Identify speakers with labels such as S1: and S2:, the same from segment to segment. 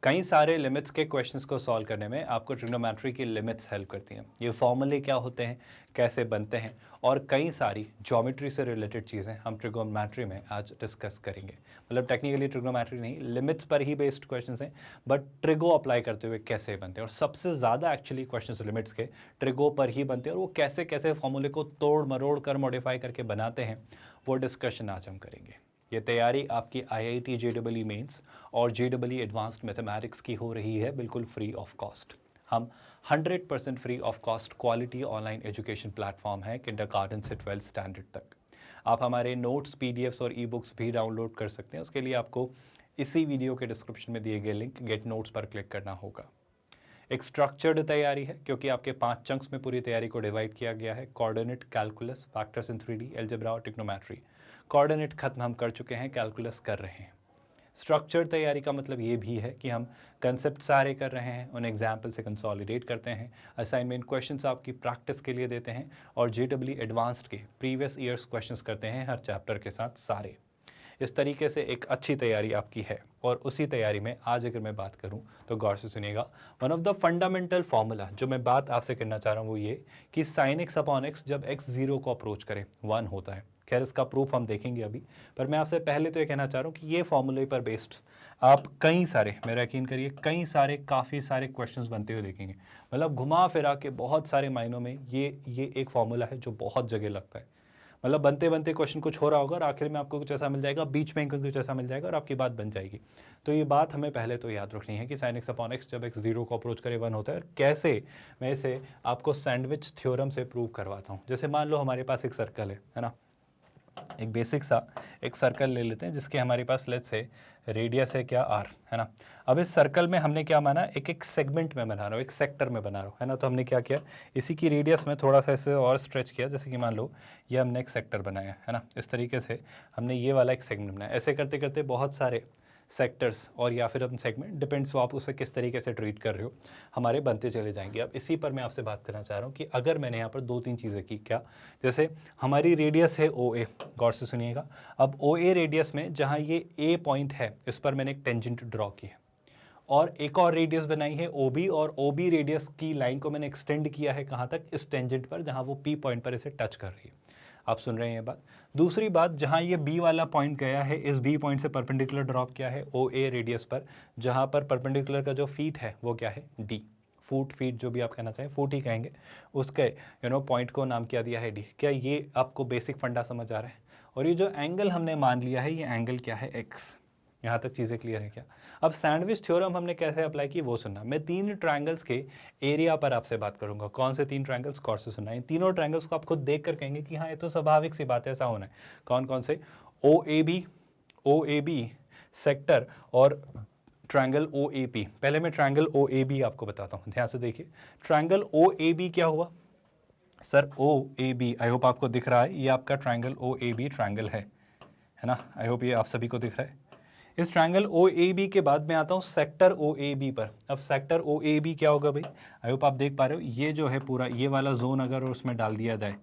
S1: कई सारे लिमिट्स के क्वेश्चंस को सॉल्व करने में आपको ट्रिग्नोमेट्री की लिमिट्स हेल्प करती हैं। ये फॉर्मूले क्या होते हैं, कैसे बनते हैं, और कई सारी ज्योमेट्री से रिलेटेड चीज़ें हम ट्रिग्नोमेट्री में आज डिस्कस करेंगे। मतलब टेक्निकली ट्रिग्नोमेट्री नहीं, लिमिट्स पर ही बेस्ड क्वेश्चंस हैं, बट ट्रिगो अप्लाई करते हुए कैसे बनते हैं। और सबसे ज़्यादा एक्चुअली क्वेश्चंस लिमिट्स के ट्रिगो पर ही बनते हैं, और वो कैसे कैसे फॉर्मूले को तोड़ मरोड़ कर मॉडिफाई करके बनाते हैं, वो डिस्कशन आज हम करेंगे। ये तैयारी आपकी IIT JEE मेंस और JEE एडवांस्ड मैथमेटिक्स की हो रही है, बिल्कुल फ्री ऑफ कॉस्ट। हम 100% free of cost quality online education platform है किंडरगार्टन से 12th स्टैंडर्ड तक। आप हमारे नोट्स, PDFs और ई-बुक्स भी डाउनलोड कर सकते हैं। उसके लिए आपको इसी वीडियो के डिस्क्रिप्शन में दिए गए लिंक गेट नोट्स पर क्लिक करना होगा। एक स्ट्रक्चर्ड तैयारी है, क्योंकि आपके 5 चंक्स में पूरी तैयारी को डिवाइड किया गया है। Coordinate, calculus, factors in 3D, algebra और ट्रिग्नोमेट्री। कोऑर्डिनेट खत्म हम कर चुके हैं, कैलकुलस कर रहे हैं। स्ट्रक्चर्ड तैयारी का मतलब ये भी है कि हम कंसेप्ट सारे कर रहे हैं, उन एग्जाम्पल से कंसोलिडेट करते हैं, असाइनमेंट क्वेश्चंस आपकी प्रैक्टिस के लिए देते हैं, और JEE एडवांस्ड के प्रीवियस ईयर्स क्वेश्चंस करते हैं हर चैप्टर के साथ सारे। इस तरीके से एक अच्छी तैयारी आपकी है। और उसी तैयारी में आज अगर मैं बात करूं तो गौर से सुनिएगा। One of the fundamental formula जो मैं बात आपसे करना चाह रहा हूं वो ये कि sin x अपॉन x जब x 0 को अप्रोच करे 1 होता है। खैर इसका प्रूफ हम देखेंगे अभी, पर मैं आपसे पहले तो ये कहना चाह रहा हूँ कि ये फॉर्मूले पर बेस्ड आप कई सारे, मेरा यकीन करिए, कई सारे काफ़ी सारे क्वेश्चंस बनते हुए देखेंगे। मतलब घुमा फिरा के बहुत सारे मायनों में ये एक फॉर्मूला है जो बहुत जगह लगता है। मतलब बनते बनते क्वेश्चन कुछ हो रहा होगा और आखिर में आपको कुछ ऐसा मिल जाएगा, बीच में कुछ ऐसा मिल जाएगा और आपकी बात बन जाएगी। तो ये बात हमें पहले तो याद रखनी है कि sin x अपॉन x जब x 0 को अप्रोच करे 1 होता है। और कैसे मैं इसे आपको सैंडविच थ्योरम से प्रूव करवाता हूँ। जैसे मान लो हमारे पास एक सर्कल है ना, एक बेसिक सा एक सर्कल ले लेते हैं जिसके हमारे पास लेट्स से रेडियस है क्या, r, है ना। अब इस सर्कल में हमने क्या माना, एक एक सेगमेंट में बना रहा हूँ, एक सेक्टर में बना रहा हूँ, है ना। तो हमने क्या किया, इसी की रेडियस में थोड़ा सा इसे और स्ट्रेच किया। जैसे कि मान लो ये हमने एक सेक्टर बनाया है ना, इस तरीके से हमने ये वाला एक सेगमेंट बनाया। ऐसे करते करते बहुत सारे सेक्टर्स और या फिर अपन सेगमेंट, डिपेंड्स वो आप उसे किस तरीके से ट्रीट कर रहे हो, हमारे बनते चले जाएंगे। अब इसी पर मैं आपसे बात करना चाह रहा हूँ कि अगर मैंने यहाँ पर 2-3 चीज़ें की, क्या, जैसे हमारी रेडियस है OA, गौर से सुनिएगा। अब OA रेडियस में जहाँ ये A पॉइंट है इस पर मैंने एक टेंजेंट ड्रॉ की है, और एक और रेडियस बनाई है OB, और OB रेडियस की लाइन को मैंने एक्सटेंड किया है कहाँ तक, इस टेंजेंट पर जहाँ वो P पॉइंट पर इसे टच कर रही है। आप सुन रहे हैं ये बात। दूसरी बात, जहाँ ये B वाला पॉइंट गया है, इस B पॉइंट से परपेंडिकुलर ड्रॉप किया है OA रेडियस पर, जहाँ पर परपेंडिकुलर का जो फीट है वो क्या है, D, फुट, फीट, जो भी आप कहना चाहें, फुट ही कहेंगे। उसके पॉइंट को नाम क्या दिया है, D। क्या ये आपको बेसिक फंडा समझ आ रहा है। और ये जो एंगल हमने मान लिया है, ये एंगल क्या है, X। यहाँ तक चीज़ें क्लियर है क्या। अब सैंडविच थ्योरम हमने कैसे अप्लाई की वो सुनना। मैं 3 ट्रायंगल्स के एरिया पर आपसे बात करूंगा। कौन से 3 ट्रायंगल्स, कौन से सुनना है। इन तीनों ट्रायंगल्स को आप खुद देख कर कहेंगे कि हाँ ये तो स्वाभाविक सी बात है, ऐसा होना है। कौन कौन से, OAB सेक्टर और ट्रायंगल OAP। पहले मैं ट्रायंगल OAB आपको बताता हूँ, ध्यान से देखिए। ट्रायंगल OAB क्या हुआ सर, OAB, आई होप आपको दिख रहा है, ये आपका ट्रायंगल OAB ट्रायंगल है ना। आई होप ये आप सभी को दिख रहा है। इस ट्रायंगल OAB के बाद मैं आता हूँ सेक्टर OAB पर। अब सेक्टर OAB क्या होगा भाई, आई होप आप देख पा रहे हो। ये जो है पूरा ये वाला जोन अगर उसमें डाल दिया जाए,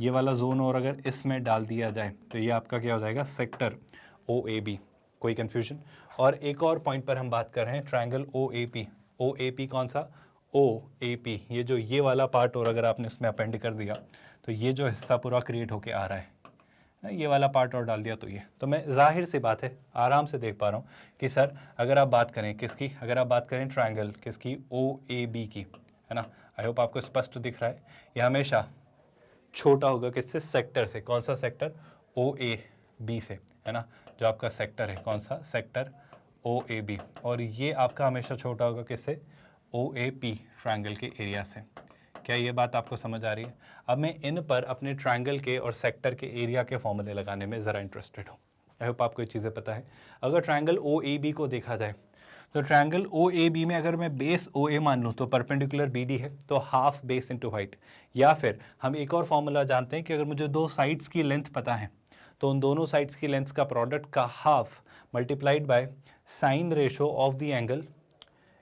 S1: ये वाला जोन और अगर इसमें डाल दिया जाए तो ये आपका क्या हो जाएगा, सेक्टर OAB। कोई कंफ्यूजन। और एक और पॉइंट पर हम बात कर रहे हैं, ट्रायंगल OAP कौन सा, OAP, ये जो ये वाला पार्ट, और अगर आपने इसमें अपेंड कर दिया तो ये जो हिस्सा पूरा क्रिएट होके आ रहा है, ये वाला पार्ट और डाल दिया तो ये, तो मैं जाहिर सी बात है आराम से देख पा रहा हूँ कि सर अगर आप बात करें किसकी, अगर आप बात करें ट्रायंगल किसकी, OAB की, है ना। आई होप आपको स्पष्ट दिख रहा है। ये हमेशा छोटा होगा किससे, सेक्टर से। कौन सा सेक्टर, OAB से, है ना। जो आपका सेक्टर है कौन सा, सेक्टर OAB। और ये आपका हमेशा छोटा होगा किससे, OAP ट्रायंगल के एरिया से। क्या ये बात आपको समझ आ रही है। अब मैं इन पर अपने ट्रायंगल के और सेक्टर के एरिया के फॉर्मूले लगाने में ज़रा इंटरेस्टेड हूँ। आई होप आपको ये चीज़ें पता है। अगर ट्रायंगल OAB को देखा जाए तो ट्रायंगल OAB में अगर मैं बेस OA मान लूँ तो परपेंडिकुलर BD है, तो हाफ बेस इनटू हाइट। या फिर हम एक और फॉर्मूला जानते हैं कि अगर मुझे 2 साइड्स की लेंथ पता है तो उन दोनों साइड्स की लेंथ का प्रोडक्ट का half multiplied by sine ratio of the angle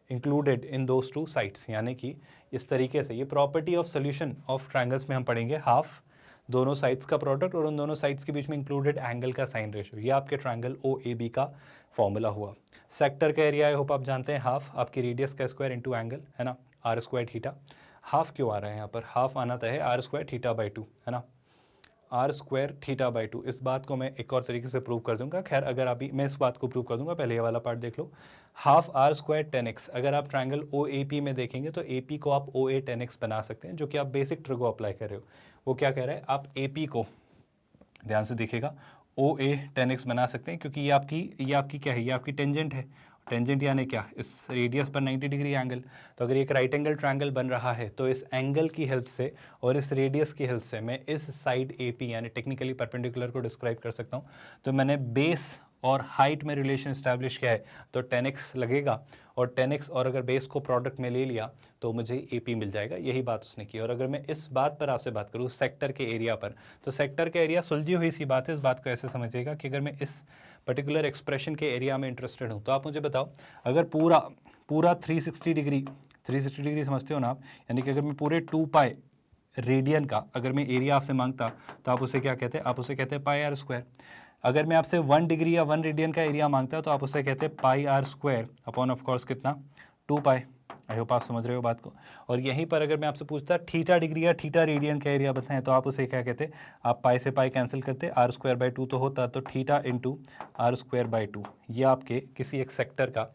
S1: included in those 2 sides. यानी कि इस तरीके से, ये property of solution of triangles में हम पढ़ेंगे हाफ, दोनों साइड्स का प्रोडक्ट और उन दोनों साइड्स के बीच में इंक्लूडेड एंगल का साइन रेशियो, ये आपके ट्रायंगल ओ ए बी का फॉर्मूला हुआ। सेक्टर का एरिया आई होप आप जानते हैं, हाफ आपकी रेडियस का स्क्वायर इंटू एंगल, है ना, आर स्क्वायर थीटा। हाफ क्यों आ रहा है यहाँ पर, हाफ आना तय है आर स्क्वायर थीटा बाई 2, है ना, आर स्क्वायर थीटा बाई 2। इस बात को मैं एक और तरीके से प्रूव कर दूंगा, खैर अगर अभी मैं इस बात को प्रूव कर दूंगा, पहले ये वाला पार्ट देख लो। हाफ आर स्क्वायर 10x, अगर आप ट्रायंगल ओ ए पी में देखेंगे तो ए पी को आप ओ ए 10x बना सकते हैं, जो कि आप बेसिक ट्रिक को अप्लाई कर रहे हो। वो क्या कह रहा है, आप ए पी को ध्यान से देखिएगा ओ ए 10x बना सकते हैं, क्योंकि ये आपकी क्या है, ये आपकी टेंजेंट है। टेंजेंट यानी क्या, इस रेडियस पर 90 डिग्री एंगल। तो अगर एक राइट एंगल ट्रायंगल बन रहा है तो इस एंगल की हेल्प से और इस रेडियस की हेल्प से मैं इस साइड ए पी यानी टेक्निकली परपेंडिकुलर को डिस्क्राइब कर सकता हूँ। तो मैंने बेस और हाइट में रिलेशन स्टैब्लिश किया है, तो 10x लगेगा, और 10x और अगर बेस को प्रोडक्ट में ले लिया तो मुझे AP मिल जाएगा, यही बात उसने की। और अगर मैं इस बात पर आपसे बात करूँ सेक्टर के एरिया पर, तो सेक्टर का एरिया सुलझी हुई सी बात है। इस बात को ऐसे समझिएगा कि अगर मैं इस पर्टिकुलर एक्सप्रेशन के एरिया में इंटरेस्टेड हूँ, तो आप मुझे बताओ, अगर पूरा 360 डिग्री समझते हो ना आप, यानी कि अगर मैं पूरे 2 पाई रेडियन का अगर मैं एरिया आपसे मांगता, तो आप उसे क्या कहते हैं, आप उसे कहते हैं पाई आर स्क्वायर। अगर मैं आपसे 1 डिग्री या 1 रेडियन का एरिया मांगता, तो आप उसे कहते हैं pi r square upon of course कितना, 2 पाई। आई होप आप समझ रहे हो बात को। और यहीं पर अगर मैं आपसे पूछता थीटा डिग्री या थीटा रेडियन का एरिया बताएं, तो आप उसे क्या कहते, आप पाई से पाई कैंसिल करते, आर स्क्वायर बाई 2 तो होता, तो theta into r square by 2। ये आपके किसी एक सेक्टर का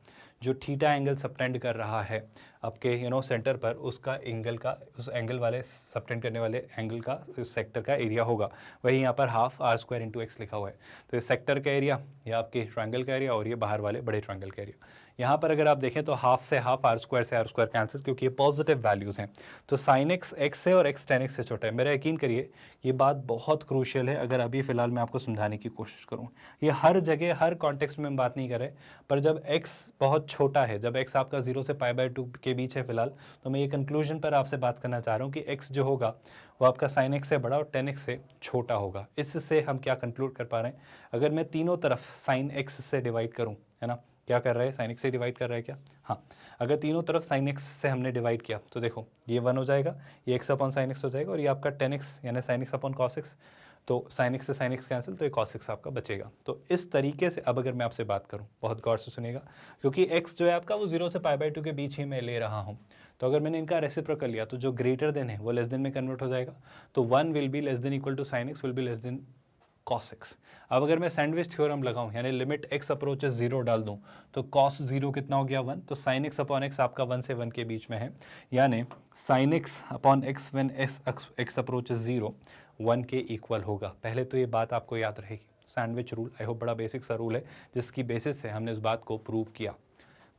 S1: जो थीटा एंगल सबटेंड कर रहा है आपके सेंटर पर, उसका एंगल का, उस एंगल वाले सबटेंड करने वाले एंगल का उस सेक्टर का एरिया होगा। वही यहाँ पर half r square into x लिखा हुआ है। तो ये सेक्टर का एरिया, ये आपके ट्रायंगल का एरिया, और ये बाहर वाले बड़े ट्रायंगल का एरिया। यहाँ पर अगर आप देखें तो हाफ से हाफ, आर स्क्वायर कैंसिल, क्योंकि ये पॉजिटिव वैल्यूज़ हैं। तो साइन एक्स एक्स से और एक्स टेन एक्स से छोटा है। मेरा यकीन करिए ये बात बहुत क्रूशियल है, अगर अभी फ़िलहाल मैं आपको समझाने की कोशिश करूँ। ये हर जगह हर कॉन्टेक्स्ट में हम बात नहीं कर रहे, पर जब एक्स बहुत छोटा है, जब एक्स आपका 0 से पाई बाई 2 के बीच है फिलहाल, तो मैं ये कंक्लूजन पर आपसे बात करना चाह रहा हूँ कि एक्स जो होगा वो आपका साइन एक्स से बड़ा और टेन एक्स से छोटा होगा। इससे हम क्या कंक्लूड कर पा रहे हैं, अगर मैं तीनों तरफ साइन एक्स से डिवाइड करूँ, है ना, क्या कर रहा है, साइन एक्स से डिवाइड कर रहा है क्या, हाँ, अगर तीनों तरफ साइन एक्स से हमने डिवाइड किया तो देखो ये 1 हो जाएगा, ये एक्स अपॉन साइन एक्स हो जाएगा, और ये आपका टेन एक्स यानी sine x upon cos x, तो साइन एक्स से साइन एक्स कैंसिल, तो ये कॉस एक्स आपका बचेगा। तो इस तरीके से अब अगर मैं आपसे बात करूं, बहुत गौर से सुनिएगा, क्योंकि एक्स जो है आपका वो 0 से पाई बाई 2 के बीच ही मैं ले रहा हूं, तो अगर मैंने इनका रेसिप्रोकल लिया तो जो ग्रेटर देन है वो लेस देन में कन्वर्ट हो जाएगा। तो 1 will be less than equal to sine x will be less than cos x. अब अगर मैं सैंडविच थ्योरम लगाऊं, यानी लिमिट एक्स अप्रोचेस 0 डाल दूं, तो कॉस 0 कितना हो गया, 1। तो साइन एक्स अपॉन एक्स आपका 1 से 1 के बीच में है, यानी sine x upon x when x approaches 0 1 के इक्वल होगा। पहले तो ये बात आपको याद रहेगी, सैंडविच रूल, आई होप बड़ा बेसिक सा रूल है, जिसकी बेसिस से हमने इस बात को प्रूव किया।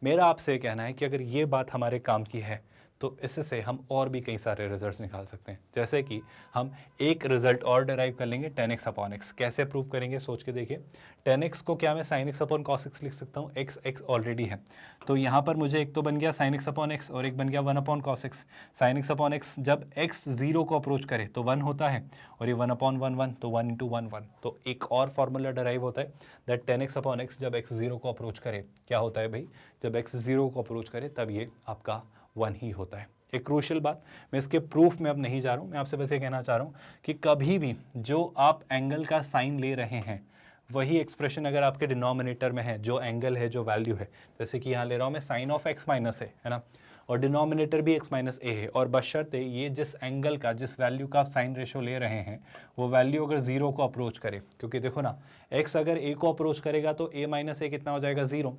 S1: मेरा आपसे कहना है कि अगर ये बात हमारे काम की है तो इससे हम और भी कई सारे रिजल्ट्स निकाल सकते हैं। जैसे कि हम एक रिजल्ट और डिराइव कर लेंगे 10x अपॉन एक्स। कैसे प्रूव करेंगे, सोच के देखिए। 10x को क्या मैं sine x upon cos x लिख सकता हूँ, x ऑलरेडी है, तो यहाँ पर मुझे एक तो बन गया साइन एक्स अपॉन एक्स और एक बन गया 1 upon cos x. Sine x upon x जब x 0 को अप्रोच करे तो 1 होता है, और ये 1 अपॉन 1 1, तो 1 इंटू 1 1। तो एक और फॉर्मूला डिराइव होता है दैट 10x अपॉन एक्स जब x 0 को अप्रोच करे, क्या होता है भाई, जब x 0 को अप्रोच करे तब ये आपका 1 ही होता है। एक क्रूशियल बात, मैं इसके प्रूफ में अब नहीं जा रहा हूँ, मैं आपसे बस ये कहना चाह रहा हूँ कि कभी भी जो आप एंगल का साइन ले रहे हैं वही एक्सप्रेशन अगर आपके डिनोमिनेटर में है, जो एंगल है, जो वैल्यू है, जैसे कि यहाँ ले रहा हूँ मैं साइन ऑफ एक्स माइनस है ना, और डिनोमिनेटर भी एक्स माइनस ए है, और बशर्ते ये जिस एंगल का, जिस वैल्यू का आप साइन रेशो ले रहे हैं वो वैल्यू अगर 0 को अप्रोच करे, क्योंकि देखो ना x अगर a को अप्रोच करेगा तो a माइनस ए कितना हो जाएगा, 0।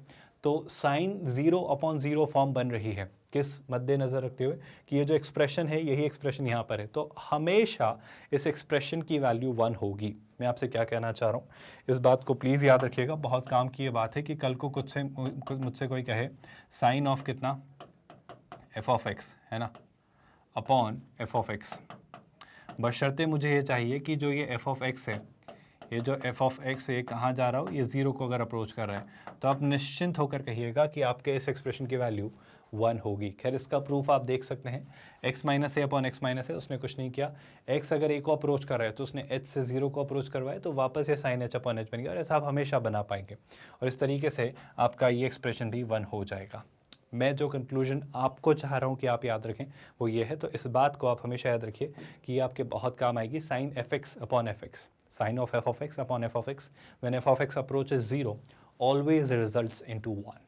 S1: तो साइन 0 अपॉन 0 फॉर्म बन रही है, किस मद्देनज़र रखते हुए कि ये जो एक्सप्रेशन है यही एक्सप्रेशन यहाँ पर है, तो हमेशा इस एक्सप्रेशन की वैल्यू 1 होगी। मैं आपसे क्या कहना चाह रहा हूँ, इस बात को प्लीज़ याद रखिएगा, बहुत काम की ये बात है कि कल को मुझसे कोई कहे साइन ऑफ कितना एफ ऑफ एक्स, है ना, अपॉन एफ ऑफ एक्स, बशर्ते मुझे ये चाहिए कि जो ये एफ ऑफ एक्स है, ये जो एफ ऑफ एक्स है कहाँ जा रहा हो, ये 0 को अगर अप्रोच कर रहा है, तो आप निश्चिंत होकर कहिएगा कि आपके इस एक्सप्रेशन की वैल्यू 1 होगी। खैर इसका प्रूफ आप देख सकते हैं, x माइनस ए अपॉन एक्स माइनस है, उसने कुछ नहीं किया, x अगर a को अप्रोच कर रहा है तो उसने h से 0 को अप्रोच करवाया, तो वापस ये साइन h अपॉन h बन गया, और ऐसा आप हमेशा बना पाएंगे, और इस तरीके से आपका ये एक्सप्रेशन भी 1 हो जाएगा। मैं जो कंक्लूजन आपको चाह रहा हूँ कि आप याद रखें वो ये है। तो इस बात को आप हमेशा याद रखिए कि ये आपके बहुत काम आएगी। Sine f x upon f x, sine of f of x upon f of x when f of x approaches 0 always results into 1।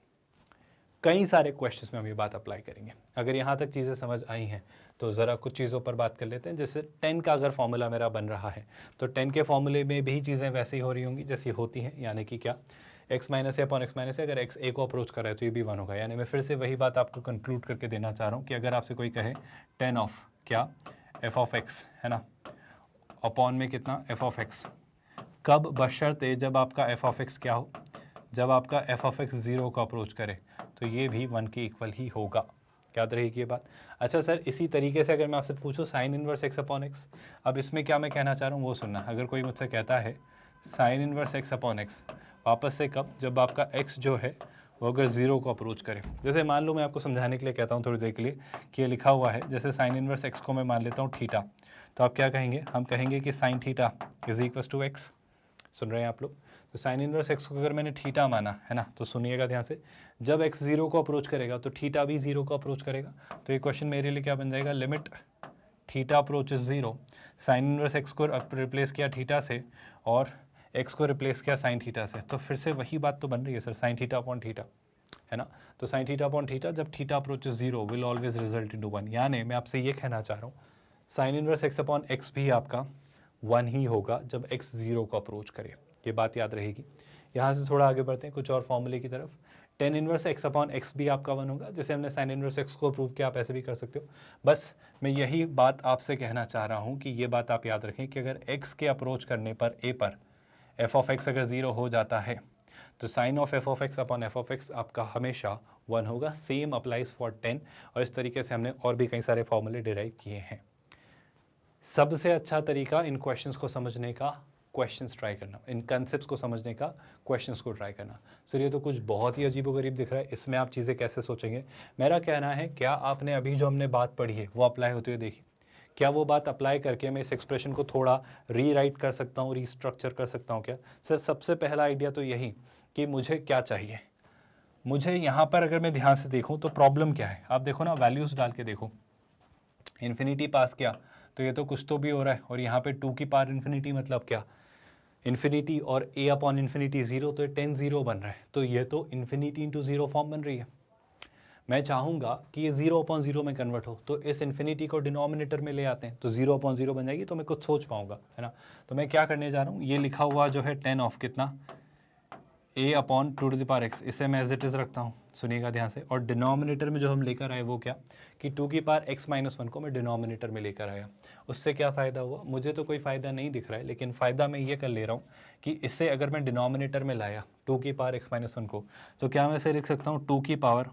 S1: कई सारे क्वेश्चंस में हम ये बात अप्लाई करेंगे। अगर यहाँ तक चीज़ें समझ आई हैं तो ज़रा कुछ चीज़ों पर बात कर लेते हैं। जैसे 10 का अगर फॉर्मूला मेरा बन रहा है तो 10 के फॉर्मूले में भी चीज़ें वैसे ही हो रही होंगी जैसी होती हैं, यानी कि क्या, x माइनस ए अपॉन एक्स माइनस ए, अगर x a को अप्रोच कर रहा है तो ये भी 1 होगा। यानी मैं फिर से वही बात आपको कंक्लूड करके देना चाह रहा हूँ कि अगर आपसे कोई कहे 10 ऑफ क्या f ऑफ x है ना, अपॉन में कितना f ऑफ x, कब, बशर्ते जब आपका f ऑफ x क्या हो, जब आपका f ऑफ x 0 को अप्रोच करे तो ये भी 1 के इक्वल ही होगा। याद रहेगी ये बात। अच्छा सर, इसी तरीके से अगर मैं आपसे पूछूं sine inverse x upon x, अब इसमें क्या मैं कहना चाह रहा हूँ वो सुनना। अगर कोई मुझसे कहता है sine inverse x upon x, वापस से कब, जब आपका x जो है वो अगर 0 को अप्रोच करे। जैसे मान लो मैं आपको समझाने के लिए कहता हूँ थोड़ी देर के लिए कि ये लिखा हुआ है, जैसे साइन इनवर्स x को मैं मान लेता हूँ थीटा, तो आप क्या कहेंगे, हम कहेंगे कि sine theta is equal to x. सुन रहे हैं आप लोग? तो साइन इनवर्स एक्स को अगर मैंने थीटा माना है ना, तो सुनिएगा ध्यान से, जब एक्स 0 को अप्रोच करेगा तो थीटा भी 0 को अप्रोच करेगा। तो ये क्वेश्चन मेरे लिए क्या बन जाएगा, limit theta approaches 0, sine inverse x को रिप्लेस किया थीटा से और एक्स को रिप्लेस किया साइन थीटा से, तो फिर से वही बात तो बन रही है sir, sine theta upon theta है ना। तो साइन थीटा अपॉन थीटा जब theta approaches 0 will always result into 1। यानी मैं आपसे ये कहना चाह रहा हूँ sine inverse x upon x भी आपका 1 ही होगा जब x 0 को अप्रोच करे। ये बात याद रहेगी। यहाँ से थोड़ा आगे बढ़ते हैं कुछ और फॉर्मूले की तरफ। Tan inverse x upon x भी आपका 1 होगा, जैसे हमने साइन इनवर्स x को प्रूव किया, आप ऐसे भी कर सकते हो। बस मैं यही बात आपसे कहना चाह रहा हूँ कि ये बात आप याद रखें कि अगर x के अप्रोच करने पर a पर f ऑफ x अगर 0 हो जाता है तो sine of f of x upon f of x आपका हमेशा 1 होगा। सेम अप्लाइज फॉर 10, और इस तरीके से हमने और भी कई सारे फॉर्मूले डिराइव किए हैं। सबसे अच्छा तरीका इन क्वेश्चंस को समझने का क्वेश्चंस ट्राई करना, इन कंसेप्ट्स को समझने का क्वेश्चंस को ट्राई करना। सर ये तो कुछ बहुत ही अजीबोगरीब दिख रहा है, इसमें आप चीज़ें कैसे सोचेंगे? मेरा कहना है क्या आपने अभी जो हमने बात पढ़ी है वो अप्लाई होते हुए देखी? क्या वो बात अप्लाई करके मैं इस एक्सप्रेशन को थोड़ा रीराइट कर सकता हूँ, रीस्ट्रक्चर कर सकता हूँ क्या? सर सबसे पहला आइडिया तो यही कि मुझे क्या चाहिए। मुझे यहाँ पर अगर मैं ध्यान से देखूँ तो प्रॉब्लम क्या है, आप देखो ना, वैल्यूज़ डाल के देखो, इन्फिनिटी पास किया तो ये तो कुछ तो भी हो रहा है, और यहाँ पे 2 की पावर इन्फिनिटी मतलब क्या, इन्फिनिटी और a अपॉन इन्फिनिटी 0, तो ये 10 0 बन रहा है, तो ये तो इन्फिनिटी इंटू 0 फॉर्म बन रही है। मैं चाहूँगा कि ये 0 अपॉन 0 में कन्वर्ट हो, तो इस इन्फिनिटी को डिनोमिनेटर में ले आते हैं, तो 0 अपॉन 0 बन जाएगी, तो मैं कुछ सोच पाऊंगा, है ना। तो मैं क्या करने जा रहा हूँ, ये लिखा हुआ जो है 10 ऑफ कितना, a upon 2 to the power x, इसे मैं एज इट इज़ रखता हूँ, सुनिएगा ध्यान से। और डिनोमिनेटर में जो हम लेकर आए वो क्या, कि 2 की पावर x माइनस 1 को मैं डिनोमिनेटर में लेकर आया। उससे क्या फ़ायदा हुआ, मुझे तो कोई फ़ायदा नहीं दिख रहा है, लेकिन फ़ायदा मैं ये कर ले रहा हूँ कि इससे अगर मैं डिनोमिनेटर में लाया 2 की पावर x माइनस 1 को, तो क्या मैं इसे लिख सकता हूँ 2 की पावर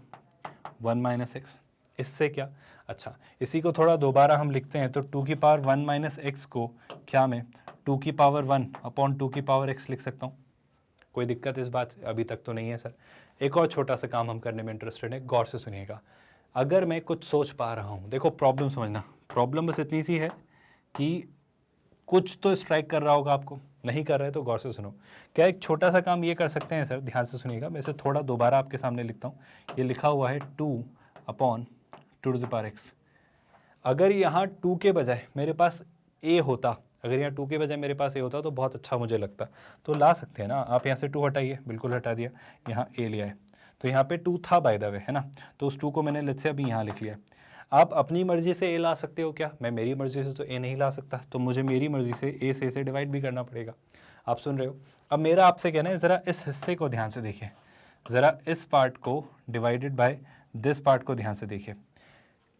S1: 1 माइनस एक्स। इससे क्या, अच्छा इसी को थोड़ा दोबारा हम लिखते हैं, तो 2 की पावर 1 माइनस एक्स को क्या मैं 2 की पावर 1 अपॉन 2 की पावर x लिख सकता हूँ। कोई दिक्कत इस बात से अभी तक तो नहीं है सर। एक और छोटा सा काम हम करने में इंटरेस्टेड है, गौर से सुनिएगा। अगर मैं कुछ सोच पा रहा हूँ, देखो प्रॉब्लम समझना, प्रॉब्लम बस इतनी सी है कि कुछ तो स्ट्राइक कर रहा होगा आपको, नहीं कर रहा है तो गौर से सुनो। क्या एक छोटा सा काम ये कर सकते हैं सर, ध्यान से सुनिएगा, मैं इसे थोड़ा दोबारा आपके सामने लिखता हूँ। ये लिखा हुआ है 2 upon 2 to the power x। अगर यहाँ 2 के बजाय मेरे पास a होता, अगर यहाँ 2 के बजाय मेरे पास a होता तो बहुत अच्छा मुझे लगता, तो ला सकते हैं ना आप। यहाँ से 2 हटाइए, बिल्कुल हटा दिया, यहाँ a लिया है, तो यहाँ पे 2 था बाय द वे, है ना, तो उस 2 को मैंने लेट्स से अभी यहाँ लिख लिया। आप अपनी मर्जी से a ला सकते हो क्या, मैं मेरी मर्जी से तो a नहीं ला सकता, तो मुझे मेरी मर्जी से a से इसे डिवाइड भी करना पड़ेगा। आप सुन रहे हो? अब मेरा आपसे कहना है ज़रा इस हिस्से को ध्यान से देखिए, ज़रा इस पार्ट को डिवाइडेड बाय दिस पार्ट को ध्यान से देखिए।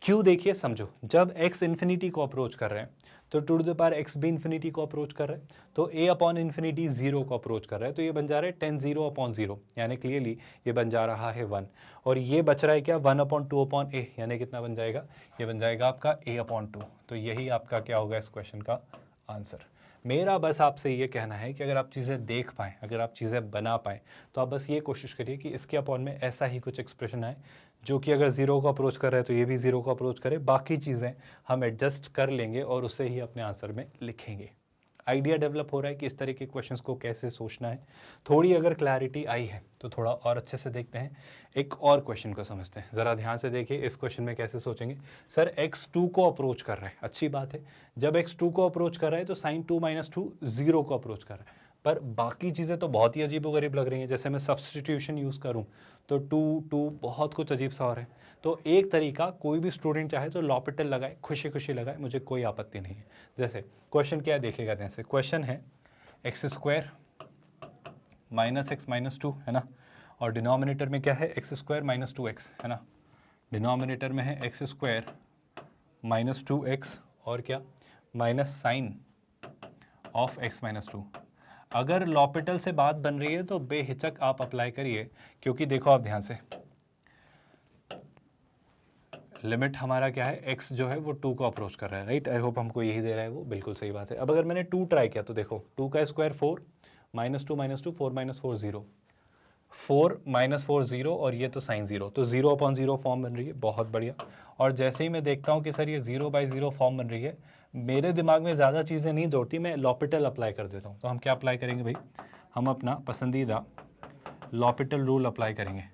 S1: क्यों देखिए, समझो, जब x इन्फिनिटी को अप्रोच कर रहे हैं तो 2 टू द पावर x भी इन्फिनिटी को अप्रोच कर रहे हैं, तो a अपॉन इन्फिनिटी 0 को अप्रोच कर रहा है, तो ये बन जा रहा है 10 0 अपॉन 0, यानी क्लियरली ये बन जा रहा है 1। और ये बच रहा है क्या, 1 अपॉन 2 अपॉन a, यानी कितना बन जाएगा, ये बन जाएगा आपका a अपॉन 2। तो यही आपका क्या होगा इस क्वेश्चन का आंसर। मेरा बस आपसे ये कहना है कि अगर आप चीज़ें देख पाएँ, अगर आप चीज़ें बना पाएँ, तो आप बस ये कोशिश करिए कि इसके अपॉन में ऐसा ही कुछ एक्सप्रेशन आए जो कि अगर 0 को अप्रोच कर रहे हैं तो ये भी 0 को अप्रोच करे, बाकी चीज़ें हम एडजस्ट कर लेंगे और उससे ही अपने आंसर में लिखेंगे। आइडिया डेवलप हो रहा है कि इस तरह के क्वेश्चंस को कैसे सोचना है। थोड़ी अगर क्लैरिटी आई है तो थोड़ा और अच्छे से देखते हैं, एक और क्वेश्चन को समझते हैं। ज़रा ध्यान से देखिए इस क्वेश्चन में कैसे सोचेंगे। सर x2 को अप्रोच कर रहा है, अच्छी बात है, जब x2 को अप्रोच कर रहा है तो साइन 2 माइनस 2 0 को अप्रोच कर रहा है, पर बाकी चीज़ें तो बहुत ही अजीबोगरीब लग रही हैं। जैसे मैं सब्सटीट्यूशन यूज़ करूँ तो 2 बहुत कुछ अजीब सा हो रहा है। तो एक तरीका, कोई भी स्टूडेंट चाहे तो लॉपिटल लगाए, खुशी खुशी लगाए, मुझे कोई आपत्ति नहीं है। जैसे क्वेश्चन क्या है देखिएगा ध्यान से, क्वेश्चन है x square minus x minus 2 है ना, और डिनोमिनेटर में क्या है एक्स स्क्वायर माइनस 2x है ना, डिनोमिनेटर में है एक्स स्क्वायर माइनस 2x और क्या minus sine of x minus 2। अगर लॉपिटल से बात बन रही है तो बेहिचक आप अप्लाई करिए, क्योंकि देखो आप ध्यान से, लिमिट हमारा क्या है, x जो है वो 2 को अप्रोच कर रहा है, राइट। आई होप हमको यही दे रहा है वो, बिल्कुल सही बात है। अब अगर मैंने 2 ट्राई किया तो देखो 2 का square 4 minus 2 minus 2 4 minus 4 0, 4 minus 4 0 और ये तो साइन 0, तो 0/0 फॉर्म बन रही है, बहुत बढ़िया। और जैसे ही मैं देखता हूँ कि सर ये 0/0 फॉर्म बन रही है, मेरे दिमाग में ज़्यादा चीज़ें नहीं दौड़ती, मैं लॉपिटल अप्लाई कर देता हूँ। तो हम क्या अप्लाई करेंगे भाई, हम अपना पसंदीदा लॉपिटल रूल अप्लाई करेंगे।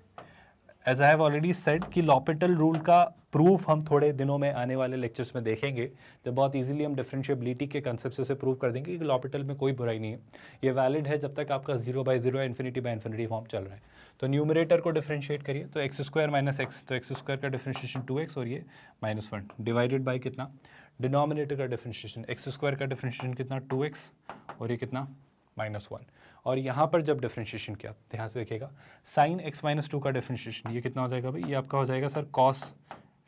S1: As I have already said कि लॉपिटल रूल का प्रूफ हम थोड़े दिनों में आने वाले लेक्चर्स में देखेंगे, जब बहुत इजीली हम डिफरेंशिएबिलिटी के कंसेप्ट से प्रूव कर देंगे कि लॉपिटल में कोई बुराई नहीं है, ये वैलिड है जब तक आपका 0/0 या इन्फिनिटी फॉर्म चल रहा है। तो न्यूमरेटर को डिफरेंशिएट करिए, तो एक्स स्क्वायर माइनस एक्स, तो एक्स स्क्वायर का डिफरेंशिएशन 2x और ये -1 डिवाइडेड बाई कितना, डिनोमिनेटर का डिफरेंशिएशन, एक्स स्क्वायर का डिफरेंशिएशन कितना 2x और ये कितना -1। और यहाँ पर जब डिफरेंशिएशन किया, ध्यान से देखिएगा, साइन x माइनस 2 का डिफरेंशिएशन ये कितना हो जाएगा भाई, ये आपका हो जाएगा सर कॉस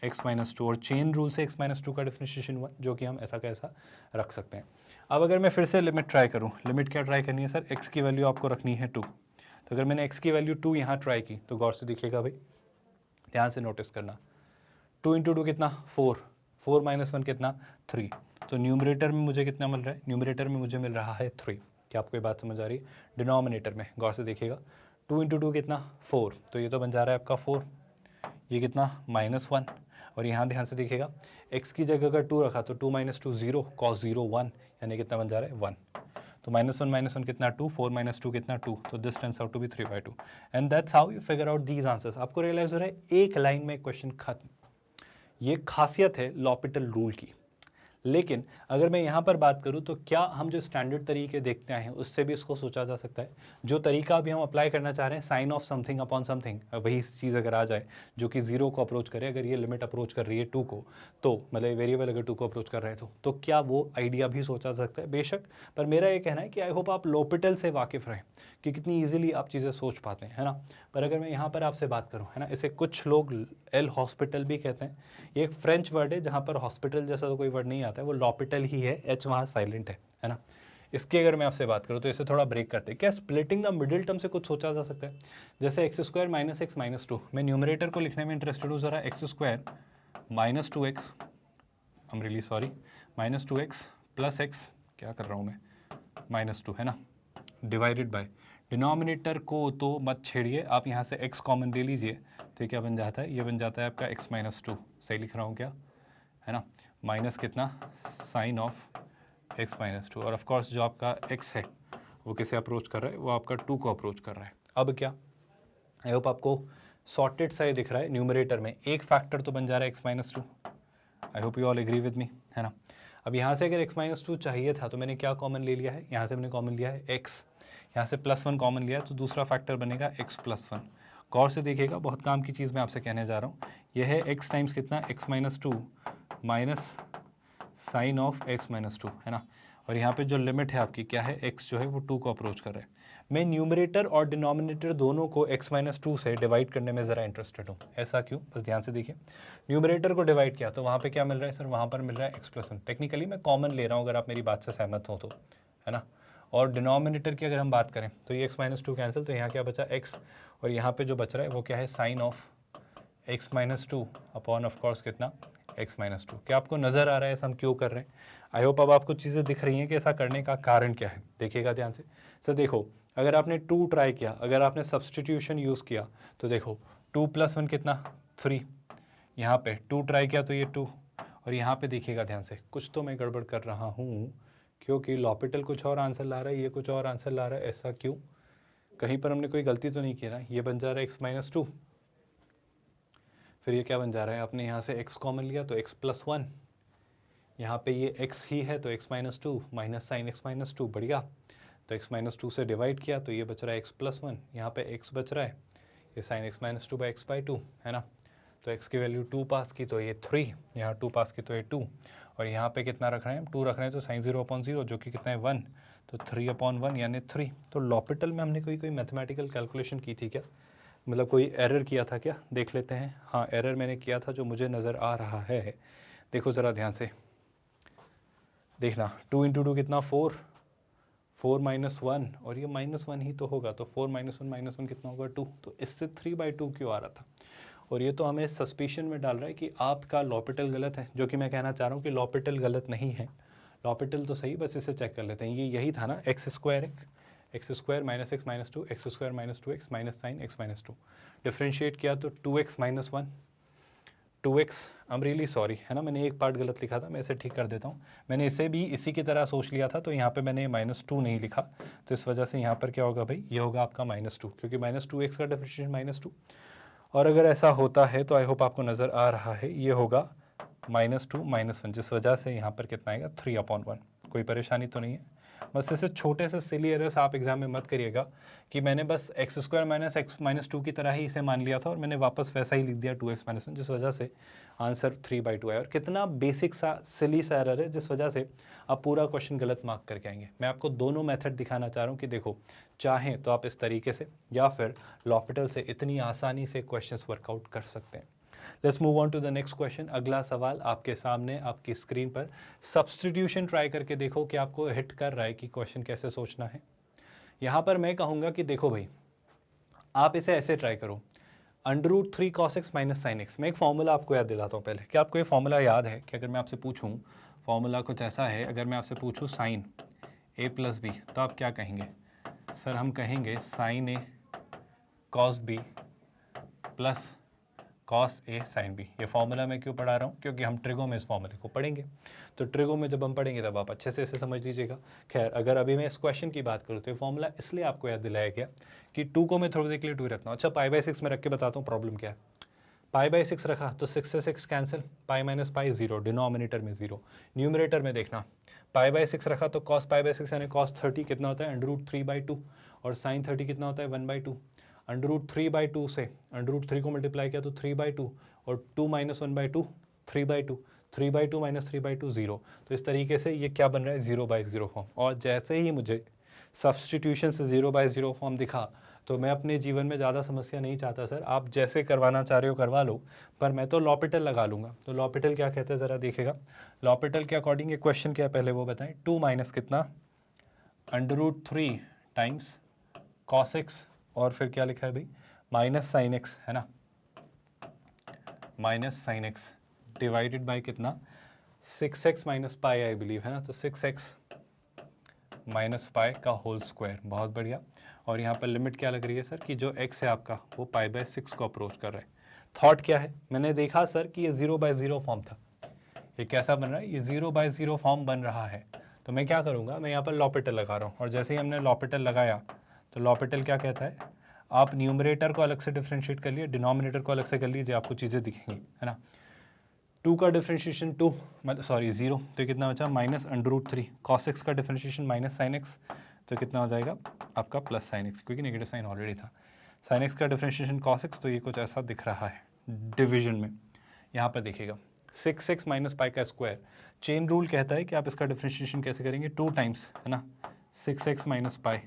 S1: x माइनस 2, और चेन रूल से x माइनस 2 का डिफरेंशिएशन 1, जो कि हम ऐसा कैसा रख सकते हैं। अब अगर मैं फिर से लिमिट ट्राई करूँ, लिमिट क्या ट्राई करनी है सर, x की वैल्यू आपको रखनी है 2, तो अगर मैंने x की वैल्यू 2 यहाँ ट्राई की तो गौर से दिखेगा भाई, ध्यान से नोटिस करना, 2 × 2 कितना 4, 4 - 1 कितना 3, तो न्यूमरेटर में मुझे कितना मिल रहा है, न्यूमरेटर में मुझे मिल रहा है 3। क्या आपको ये बात समझ आ रही है। डिनोमिनेटर में गौर से देखिएगा, 2 × 2 कितना 4, तो ये तो बन जा रहा है आपका 4, ये कितना -1, और यहाँ ध्यान से देखिएगा x की जगह अगर 2 रखा तो 2 - 2 0, cos 0 1, यानी कितना बन जा रहा है 1, तो -1 कितना 2, 4 - 2 कितना 2, तो this turns out to be 3/2। And that's how you figure out these answers. आपको रियलाइज हो रहा है एक लाइन में क्वेश्चन खत्म। ये खासियत है लॉपिटल रूल की। लेकिन अगर मैं यहाँ पर बात करूँ तो क्या हम जो स्टैंडर्ड तरीके देखते हैं उससे भी इसको सोचा जा सकता है। जो तरीका अभी हम अप्लाई करना चाह रहे हैं, sine of something upon something, वही चीज़ अगर आ जाए जो कि 0 को अप्रोच करे, अगर ये लिमिट अप्रोच कर रही है 2 को, तो मतलब वेरिएबल अगर 2 को अप्रोच कर रहे हैं तो क्या वो आइडिया भी सोचा जा सकता है। बेशक, पर मेरा ये कहना है कि आई होप आप लॉपिटल से वाकिफ़ रहें कि कितनी ईजिली आप चीज़ें सोच पाते हैं, है ना। पर अगर मैं यहाँ पर आपसे बात करूँ, है ना, इसे कुछ लोग एल हॉस्पिटल भी कहते हैं। ये एक फ्रेंच वर्ड है जहाँ पर हॉस्पिटल जैसा तो कोई वर्ड नहीं आता है, वो लॉपिटल ही है, एच वहाँ साइलेंट है ना। इसकी अगर मैं आपसे बात करूँ तो इसे थोड़ा ब्रेक करते हैं। क्या स्प्लिटिंग द मिडिल टर्म से कुछ सोचा जा सकता है, जैसे x square minus x minus 2, मैं न्यूमरेटर को लिखने में इंटरेस्टेड हूँ ज़रा, x square minus 2x, I am really sorry, minus 2x plus x, क्या कर रहा हूँ मैं, -2 है ना, डिवाइडेड बाय, डिनोमिनेटर को तो मत छेड़िए, आप यहाँ से x कॉमन ले लीजिए, तो ये क्या बन जाता है, ये बन जाता है आपका x माइनस 2, सही लिख रहा हूँ क्या, है ना, माइनस कितना साइन ऑफ x माइनस 2, और ऑफ कोर्स जो आपका x है वो किसे अप्रोच कर रहा है, वो आपका 2 को अप्रोच कर रहा है। अब क्या, आई होप आपको सॉर्टेड सा ये दिख रहा है, न्यूमरेटर में एक फैक्टर तो बन जा रहा है x minus 2, I hope you all agree with me, है ना। अब यहाँ से अगर x माइनस 2 चाहिए था तो मैंने क्या कॉमन ले लिया है, यहाँ से मैंने कॉमन लिया है x, यहाँ से +1 कॉमन लिया है, तो दूसरा फैक्टर बनेगा x + 1। गौर से देखिएगा, बहुत काम की चीज़ मैं आपसे कहने जा रहा हूँ, यह है x टाइम्स कितना x minus 2 minus sine of x minus 2, है ना, और यहाँ पे जो लिमिट है आपकी क्या है, x जो है वो 2 को अप्रोच कर रहा है। मैं न्यूमरेटर और डिनोमिनेटर दोनों को x माइनस 2 से डिवाइड करने में ज़रा इंटरेस्टेड हूँ। ऐसा क्यों, बस ध्यान से देखिए, न्यूमरेटर को डिवाइड किया तो वहाँ पे क्या मिल रहा है सर, वहाँ पर मिल रहा है x + 1, टेक्निकली मैं कॉमन ले रहा हूँ अगर आप मेरी बात से सहमत हो तो, है ना। और डिनोमिनेटर की अगर हम बात करें तो ये x माइनस 2 कैंसिल, तो यहाँ क्या बचा x, और यहाँ पर जो बच रहा है वो क्या है, sine of x minus 2 upon of course कितना x माइनस 2। क्या आपको नज़र आ रहा है ऐसा हम क्यों कर रहे हैं। आई होप अब आपको चीज़ें दिख रही हैं कि ऐसा करने का कारण क्या है। देखिएगा ध्यान से सर, देखो अगर आपने 2 ट्राई किया, अगर आपने सब्सटीट्यूशन यूज़ किया तो देखो 2 + 1 कितना 3, यहाँ पे 2 ट्राई किया तो ये 2, और यहाँ पे देखिएगा ध्यान से, कुछ तो मैं गड़बड़ कर रहा हूँ, क्योंकि लॉपिटल कुछ और आंसर ला रहा है, ये कुछ और आंसर ला रहा है, ऐसा क्यों? कहीं पर हमने कोई गलती तो नहीं की ना? ये बन जा रहा है x माइनस 2, फिर ये क्या बन जा रहा है, आपने यहाँ से x कॉमन लिया तो x प्लस 1, यहाँ पे ये x ही है तो x minus 2 minus sine x minus 2, बढ़िया। तो x माइनस 2 से डिवाइड किया तो ये बच रहा है x प्लस 1, यहाँ पे x बच रहा है, ये sine x minus 2 by x by 2 है ना। तो x की वैल्यू 2 पास की तो ये 3, यहाँ 2 पास की तो ये 2, और यहाँ पे कितना रख रहे हैं, 2 रख रहे हैं तो साइन 0/0 जो कि कितना है 1, तो 3/1 यानी 3। तो लॉपिटल में हमने कोई मैथमेटिकल कैलकुलेशन की थी क्या, मतलब कोई एरर किया था क्या? देख लेते हैं। हाँ, एरर मैंने किया था जो मुझे नज़र आ रहा है। देखो ज़रा ध्यान से देखना, 2 इंटू 2 कितना 4, 4 माइनस 1, और ये माइनस 1 ही तो होगा, तो 4 माइनस 1 कितना होगा 2, तो इससे 3/2 क्यों आ रहा था? और ये तो हमें सस्पिशन में डाल रहा है कि आपका लॉपिटल गलत है, जो कि मैं कहना चाह रहा हूँ कि लॉपिटल गलत नहीं है, लॉपिटल तो सही, बस इसे चेक कर लेते हैं। ये यही था ना, x square minus x minus 2, x square minus 2x minus sine x minus 2, differentiate किया तो 2x minus 1, 2x, I am really sorry है ना, मैंने एक पार्ट गलत लिखा था, मैं इसे ठीक कर देता हूँ। मैंने इसे भी इसी की तरह सोच लिया था, तो यहाँ पे मैंने -2 नहीं लिखा, तो इस वजह से यहाँ पर क्या होगा भाई, ये होगा आपका -2, क्योंकि -2x का डिफ्रेंशिएशन -2, और अगर ऐसा होता है तो आई होप आपको नज़र आ रहा है, ये होगा -2 -1, जिस वजह से यहाँ पर कितना आएगा 3/1। कोई परेशानी तो नहीं है? बस ऐसे छोटे से सिली एरर्स आप एग्जाम में मत करिएगा कि मैंने बस x square minus x minus 2 की तरह ही इसे मान लिया था और मैंने वापस वैसा ही लिख दिया 2x माइनस 1, जिस वजह से आंसर 3/2 आया। और कितना बेसिक सा सिली सा एरर है, जिस वजह से आप पूरा क्वेश्चन गलत मार्क करके आएंगे। मैं आपको दोनों मेथड दिखाना चाह रहा हूँ कि देखो, चाहें तो आप इस तरीके से या फिर लॉपिटल से इतनी आसानी से क्वेश्चंस वर्कआउट कर सकते हैं। Let's move on to the next question. अगला सवाल आपके सामने आपकी स्क्रीन पर, सब्स्टिट्यूशन ट्राई करके देखो कि आपको हिट कर रहा है कि क्वेश्चन कैसे सोचना है। यहाँ पर मैं कहूँगा कि देखो भाई, आप इसे ऐसे ट्राई करो, √3 cos x minus sine x. मैं एक फॉर्मूला आपको याद दिलाता हूँ पहले। क्या आपको ये फॉर्मूला याद है कि अगर मैं आपसे पूछूँ, फॉर्मूला कुछ ऐसा है, अगर मैं आपसे पूछूँ साइन a प्लस बी, तो आप क्या कहेंगे? सर हम कहेंगे sine a cos b plus cos a sin b। ये फॉर्मूला मैं क्यों पढ़ा रहा हूँ? क्योंकि हम ट्रिगो में इस फॉर्मूले को पढ़ेंगे, तो ट्रिगो में जब हम पढ़ेंगे तब आप अच्छे से इसे समझ लीजिएगा। खैर, अगर अभी मैं इस क्वेश्चन की बात करूँ तो ये फॉर्मूला इसलिए आपको याद दिलाया गया कि 2 को मैं थोड़ी देर के लिए 2 रखता हूँ। अच्छा, π/6 में रख के बताता हूँ प्रॉब्लम क्या है। π/6 रखा तो 6 से 6 cancel, pi minus pi 0, denominator में 0, न्यूमरेटर में देखना π/6 रखा तो cos π/6 यानी cos 30 कितना होता है √3/2, और sin 30 कितना होता है 1/2। √3/2 से √3 को मल्टीप्लाई किया तो 3/2, और 2 माइनस 1/2 3/2, 3/2 माइनस 3/2 0। तो इस तरीके से ये क्या बन रहा है 0/0 फॉर्म। और जैसे ही मुझे सब्स्टिट्यूशन से 0/0 फॉर्म दिखा तो मैं अपने जीवन में ज़्यादा समस्या नहीं चाहता सर, आप जैसे करवाना चाह रहे हो करवा लो, पर मैं तो लॉपिटल लगा लूँगा। तो लॉपिटल क्या कहते हैं ज़रा देखिएगा। लॉपिटल के अकॉर्डिंग ये क्वेश्चन क्या है पहले वो बताएं। 2 माइनस कितना √3 टाइम्स cos x, और फिर क्या लिखा है भाई माइनस साइन एक्स, है ना, minus sine x divided by कितना 6x minus pi I believe, है ना, तो 6x माइनस पाई का होल स्क्वायर। बहुत बढ़िया। और यहाँ पर लिमिट क्या लग रही है सर कि जो x है आपका वो π/6 को अप्रोच कर रहा है। थॉट क्या है, मैंने देखा सर कि ये 0/0 फॉर्म था, ये कैसा बन रहा है, ये 0/0 फॉर्म बन रहा है। तो मैं क्या करूँगा, मैं यहाँ पर लॉपिटल लगा रहा हूँ, और जैसे ही हमने लॉपिटल लगाया तो लॉपिटल क्या कहता है, आप न्यूमरेटर को अलग से डिफ्रेंशिएट कर लिए, डिनोमिनेटर को अलग से कर लीजिए, आपको चीज़ें दिखेंगी, है ना। 2 का डिफ्रेंशिएशन 2 मतलब सॉरी 0, तो कितना बचा माइनस √3, cos x का डिफ्रेंशिएशन माइनस साइन एक्स, तो कितना हो जाएगा आपका प्लस साइन एक्स, क्योंकि नेगेटिव साइन ऑलरेडी था। साइन एक्स का डिफ्रेंशिएशन cos x, तो ये कुछ ऐसा दिख रहा है डिवीजन में। यहाँ पर देखिएगा 6x माइनस पाई का स्क्वायर, चेन रूल कहता है कि आप इसका डिफ्रेंशिएशन कैसे करेंगे, 2 टाइम्स, है ना, 6x माइनस पाई।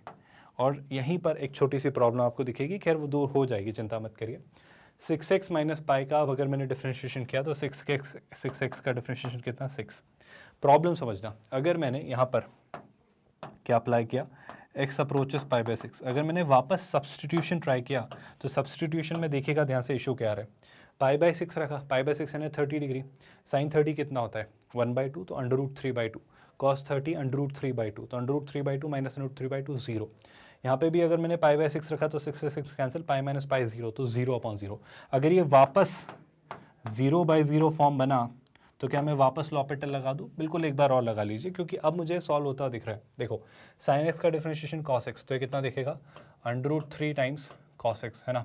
S1: और यहीं पर एक छोटी सी प्रॉब्लम आपको दिखेगी, खैर वो दूर हो जाएगी, चिंता मत करिए। 6x माइनस पाई का अब अगर मैंने डिफ्रेंशिएशन किया तो 6x का डिफ्रेंशिएशन कितना 6। प्रॉब्लम समझना, अगर मैंने यहाँ पर क्या अप्लाई किया x अप्रोचेस π/6, अगर मैंने वापस सब्स्टिट्यूशन ट्राई किया तो सब्स्टिट्यूशन में देखिएगा ध्यान से इशू क्या आ रहा है। π/6 रखा, π/6 यानी 30 डिग्री, साइन 30 कितना होता है 1/2, तो √3/2, cos 30 √3/2, तो √3/2 माइनस √3/2 0। यहाँ पे भी अगर मैंने π/6 रखा तो 6 से 6 कैंसिल, पाई माइनस पाई 0, तो 0/0। अगर ये वापस 0/0 फॉर्म बना तो क्या मैं वापस लॉपिटल लगा दूँ? बिल्कुल एक बार और लगा लीजिए, क्योंकि अब मुझे सॉल्व होता दिख रहा है। देखो साइन एक्स का डिफरेंशिएशन कॉस एक्स, तो ये कितना दिखेगा? √3 टाइम्स कॉस एक्स, है ना।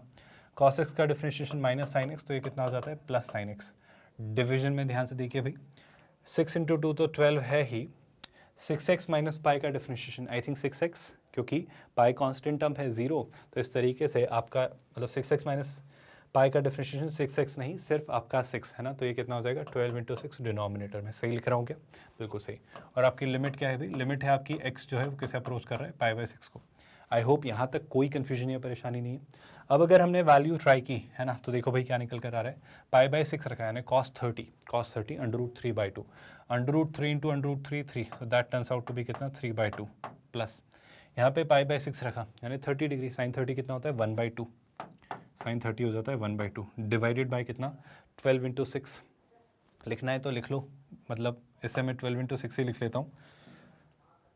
S1: कॉस एक्स का डिफरेंशिएशन माइनस साइन एक्स, तो ये कितना हो जाता है? Plus sine x. डिविजन में ध्यान से देखिए भाई, 6 × 2 तो 12 है ही। 6x माइनस पाई का डिफरेंशिएशन आई थिंक 6x, क्योंकि पाई कांस्टेंट टर्म है 0, तो इस तरीके से आपका मतलब 6x माइनस पाई का डिफरेंशिएशन 6x नहीं, सिर्फ आपका 6 है ना। तो ये कितना हो जाएगा? 12 × 6 डिनोमिनेटर में। सही लिख रहा हूँ क्या? बिल्कुल सही। और आपकी लिमिट क्या है भाई? लिमिट है आपकी x जो है वो किसे अप्रोच कर रहा है? π/6 को। आई होप यहाँ तक कोई कन्फ्यूजन या परेशानी नहीं है। अब अगर हमने वैल्यू ट्राई की है ना, तो देखो भाई क्या निकल कर आ रहा है? π/6 रखा है, यानी cos 30 √3/2, √3 × √3 3, so that turns out to be कितना? 3/2 प्लस यहाँ पे π/6 रखा, यानी 30 डिग्री। साइन 30 कितना होता है? 1/2। साइन 30 हो जाता है 1/2 डिवाइडेड बाय कितना? 12 × 6। लिखना है तो लिख लो, मतलब इससे मैं 12 × 6 ही लिख लेता हूँ।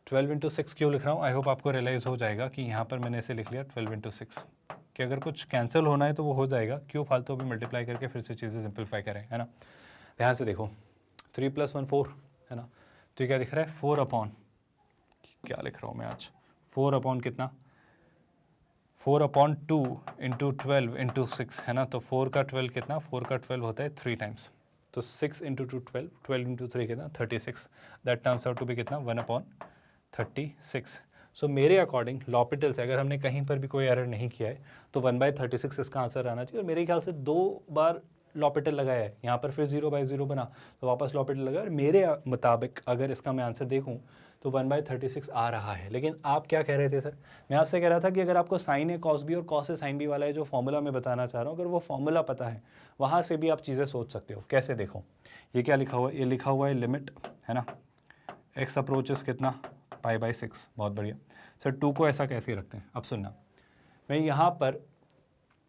S1: 12 × 6 क्यों लिख रहा हूँ? आई होप आपको रियलाइज़ हो जाएगा कि यहाँ पर मैंने ऐसे लिख लिया 12 × 6 कि अगर कुछ कैंसिल होना है तो वो हो जाएगा, क्यों फालतू अभी मल्टीप्लाई करके फिर से चीज़ें सिंपलीफाई करें, है ना। ध्यान से देखो, 3 + 1 4, है ना। तो ये क्या दिख रहा है? 4 क्या लिख रहा हूँ मैं आज? 4 कितना? 4/2 × 12 × 6, है ना। तो 4 का 12 कितना? 4 का 12 होता है 3 टाइम्स, तो 6 × 2 12, 12 × 3 कितना? 36। That turns out to be कितना? 1/36। सो मेरे अकॉर्डिंग लॉपिटल से अगर हमने कहीं पर भी कोई एरर नहीं किया है तो 1/36 इसका आंसर आना चाहिए। और मेरे ख्याल से 2 बार लॉपिटल लगाया है, यहाँ पर फिर 0/0 बना तो वापस लॉपिटल लगा। और मेरे मुताबिक अगर इसका मैं आंसर देखूँ तो 1/36 आ रहा है। लेकिन आप क्या कह रहे थे सर? मैं आपसे कह रहा था कि अगर आपको साइन ए कॉस बी और कॉस ए साइन बी वाला है जो फॉर्मूला मैं बताना चाह रहा हूँ, अगर वो फॉर्मूला पता है वहाँ से भी आप चीज़ें सोच सकते हो। कैसे? देखो ये क्या लिखा हुआ है? ये लिखा हुआ है लिमिट, है ना, एक्स अप्रोचेस कितना? π/6। बहुत बढ़िया सर। 2 को ऐसा कैसे रखते हैं? अब सुनना, मैं यहाँ पर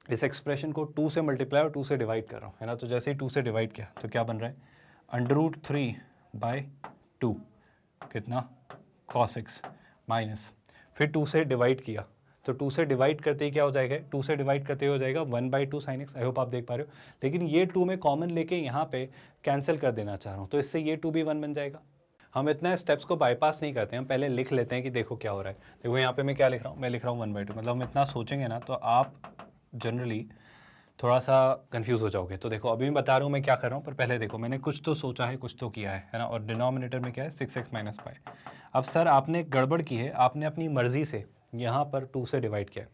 S1: इस एक्सप्रेशन को 2 से मल्टीप्लाई और 2 से डिवाइड कर रहा हूँ, है ना। तो जैसे ही 2 से डिवाइड किया तो क्या बन रहा है? √3/2 कितना? cos x माइनस फिर 2 से डिवाइड किया तो 2 से डिवाइड करते ही क्या हो जाएगा? 2 से डिवाइड करते ही हो जाएगा 1/2 sin x। आई होप आप देख पा रहे हो। लेकिन ये 2 में कॉमन लेके यहाँ पे कैंसिल कर देना चाह रहा हूँ, तो इससे ये 2 भी 1 बन जाएगा। हम इतना स्टेप्स को बाईपास नहीं करते, हम पहले लिख लेते हैं कि देखो क्या हो रहा है। देखो यहाँ पे मैं क्या लिख रहा हूँ? मैं लिख रहा हूँ 1/2। मतलब हम इतना सोचेंगे ना तो आप जनरली थोड़ा सा कंफ्यूज हो जाओगे। तो देखो अभी मैं बता रहा हूँ मैं क्या कर रहा हूँ, पर पहले देखो मैंने कुछ तो सोचा है, कुछ तो किया है ना। और डिनोमिनेटर में क्या है? 6x minus pi. अब सर आपने गड़बड़ की है, आपने अपनी मर्जी से यहाँ पर 2 से डिवाइड किया।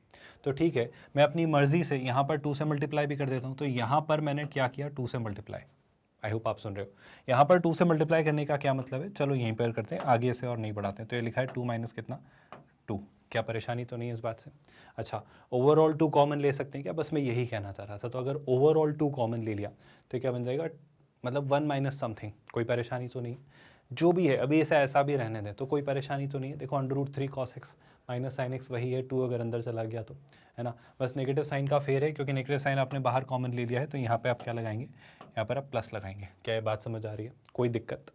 S1: तो ठीक है, मैं अपनी मर्जी से यहाँ पर 2 से मल्टीप्लाई भी कर देता हूँ। तो यहाँ पर मैंने क्या किया? 2 से मल्टीप्लाई। आई होप आप सुन रहे हो। यहाँ पर 2 से मल्टीप्लाई करने का क्या मतलब है? चलो यहीं पर करते हैं, आगे से और नहीं बढ़ाते हैं। तो ये लिखा है 2 माइनस कितना? 2। क्या परेशानी तो नहीं है इस बात से? अच्छा, ओवरऑल 2 कॉमन ले सकते हैं क्या? बस मैं यही कहना चाह रहा था। तो अगर ओवरऑल 2 कॉमन ले लिया तो क्या बन जाएगा? मतलब 1 माइनस समथिंग। कोई परेशानी तो नहीं? जो भी है अभी इसे ऐसा भी रहने दें तो कोई परेशानी तो नहीं है। देखो √3 cos x minus sine x वही है, 2 अगर अंदर चला गया तो, है ना। बस नेगेटिव साइन का फेर है, क्योंकि नेगेटिव साइन आपने बाहर कॉमन ले लिया है। तो यहाँ पे आप क्या लगाएंगे? यहाँ पर आप प्लस लगाएंगे। क्या ये बात समझ आ रही है? कोई दिक्कत?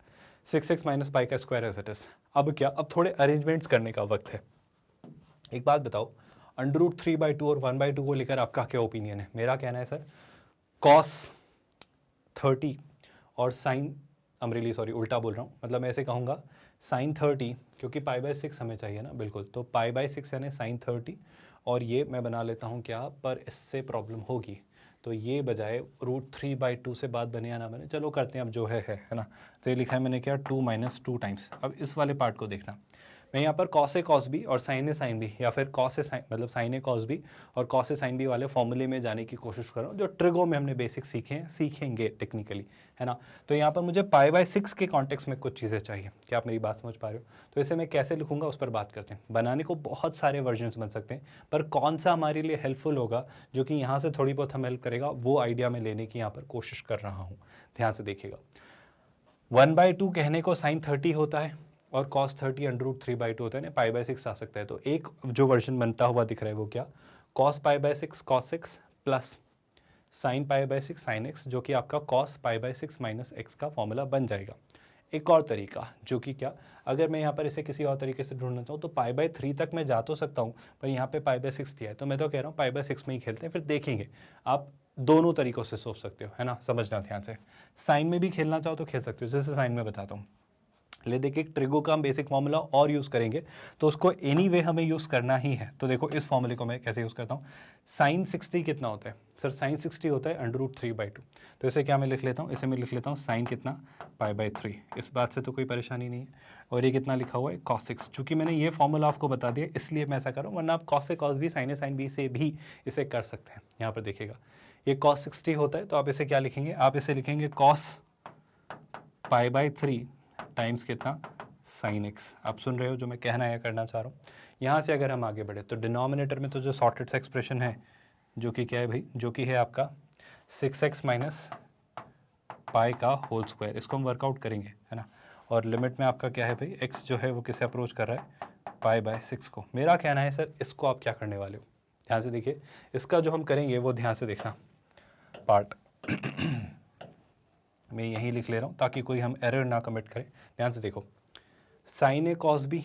S1: 6x माइनस पाई का स्क्वायर एज इट इज। अब क्या? अब थोड़े अरेंजमेंट्स करने का वक्त है। एक बात बताओ, √3/2 और 1/2 को लेकर आपका क्या ओपिनियन है? मेरा कहना है सर cos 30 और साइन, रियली सॉरी उल्टा बोल रहा हूँ, मतलब मैं ऐसे कहूँगा साइन 30, क्योंकि π/6 हमें चाहिए ना। बिल्कुल, तो π/6 यानी साइन 30। और ये मैं बना लेता हूँ क्या, पर इससे प्रॉब्लम होगी। तो ये बजाय √3/2 से बात बने या ना बने, चलो करते हैं अब जो है ना। तो ये लिखा है मैंने क्या? 2 माइनस 2 टाइम्स। अब इस वाले पार्ट को देखना, मैं यहाँ पर cos a cos b और sin a sin b, या फिर cos a sin मतलब sin a cos b और cos a sin b वाले फॉर्मूले में जाने की कोशिश कर रहा हूँ, जो ट्रिगो में हमने बेसिक सीखे हैं, सीखेंगे टेक्निकली, है ना। तो यहाँ पर मुझे π/6 के कॉन्टेक्स्ट में कुछ चीज़ें चाहिए। क्या आप मेरी बात समझ पा रहे हो? तो इसे मैं कैसे लिखूंगा उस पर बात करते हैं। बनाने को बहुत सारे वर्जन्स बन सकते हैं, पर कौन सा हमारे लिए हेल्पफुल होगा, जो कि यहाँ से थोड़ी बहुत हम हेल्प करेगा, वो आइडिया में लेने की यहाँ पर कोशिश कर रहा हूँ। ध्यान से देखिएगा, 1/2 कहने को साइन 30 होता है और cos 30 √3/2 होता है ना, π/6 आ सकता है। तो एक जो वर्जन बनता हुआ दिख रहा है वो क्या? cos π/6 cos x plus sine π/6 sin x, जो कि आपका cos π/6 माइनस x का फॉर्मूला बन जाएगा। एक और तरीका जो कि क्या, अगर मैं यहाँ पर इसे किसी और तरीके से ढूंढना चाहूँ तो π/3 तक मैं जा तो सकता हूँ, पर यहाँ पे π/6 दिया है, तो मैं तो कह रहा हूँ π/6 में ही खेलते हैं, फिर देखेंगे। आप दोनों तरीकों से सोच सकते हो, है ना, समझना ध्यान से। साइन में भी खेलना चाहो तो खेल सकते हो, जैसे साइन में बताता हूँ। ले देखिए ट्रिगो का हम बेसिक फॉर्मूला और यूज़ करेंगे, तो उसको एनीवे हमें यूज़ करना ही है। तो देखो इस फॉर्मूले को मैं कैसे यूज़ करता हूँ। साइन 60 कितना होता है सर? साइन 60 होता है √3/2। तो इसे क्या मैं लिख लेता हूँ, इसे मैं लिख लेता हूँ साइन कितना π/3। इस बात से तो कोई परेशानी नहीं है। और ये कितना लिखा हुआ है cos 6। चूँकि मैंने ये फॉर्मूला आपको बता दिया इसलिए मैं ऐसा कर रहा हूँ, वरना आप cos से cos b sin a sin b से भी इसे कर सकते हैं। यहाँ पर देखिएगा ये cos 60 होता है, तो आप इसे क्या लिखेंगे, आप इसे लिखेंगे cos π/3 टाइम्स कितना साइन x। आप सुन रहे हो जो मैं कहना या करना चाह रहा हूँ। यहाँ से अगर हम आगे बढ़े तो डिनोमिनेटर में तो जो सॉर्टेड सा एक्सप्रेशन है जो कि क्या है भाई, जो कि है आपका 6x माइनस पाई का होल स्क्वायर, इसको हम वर्कआउट करेंगे, है ना। और लिमिट में आपका क्या है भाई, x जो है वो किसे अप्रोच कर रहा है, π/6 को। मेरा कहना है सर इसको आप क्या करने वाले हो, ध्यान से देखिए। इसका जो हम करेंगे वो ध्यान से देखना पार्ट मैं यहीं लिख ले रहा हूँ ताकि कोई हम एरर ना कमिट करें। ध्यान से देखो, sign A cos B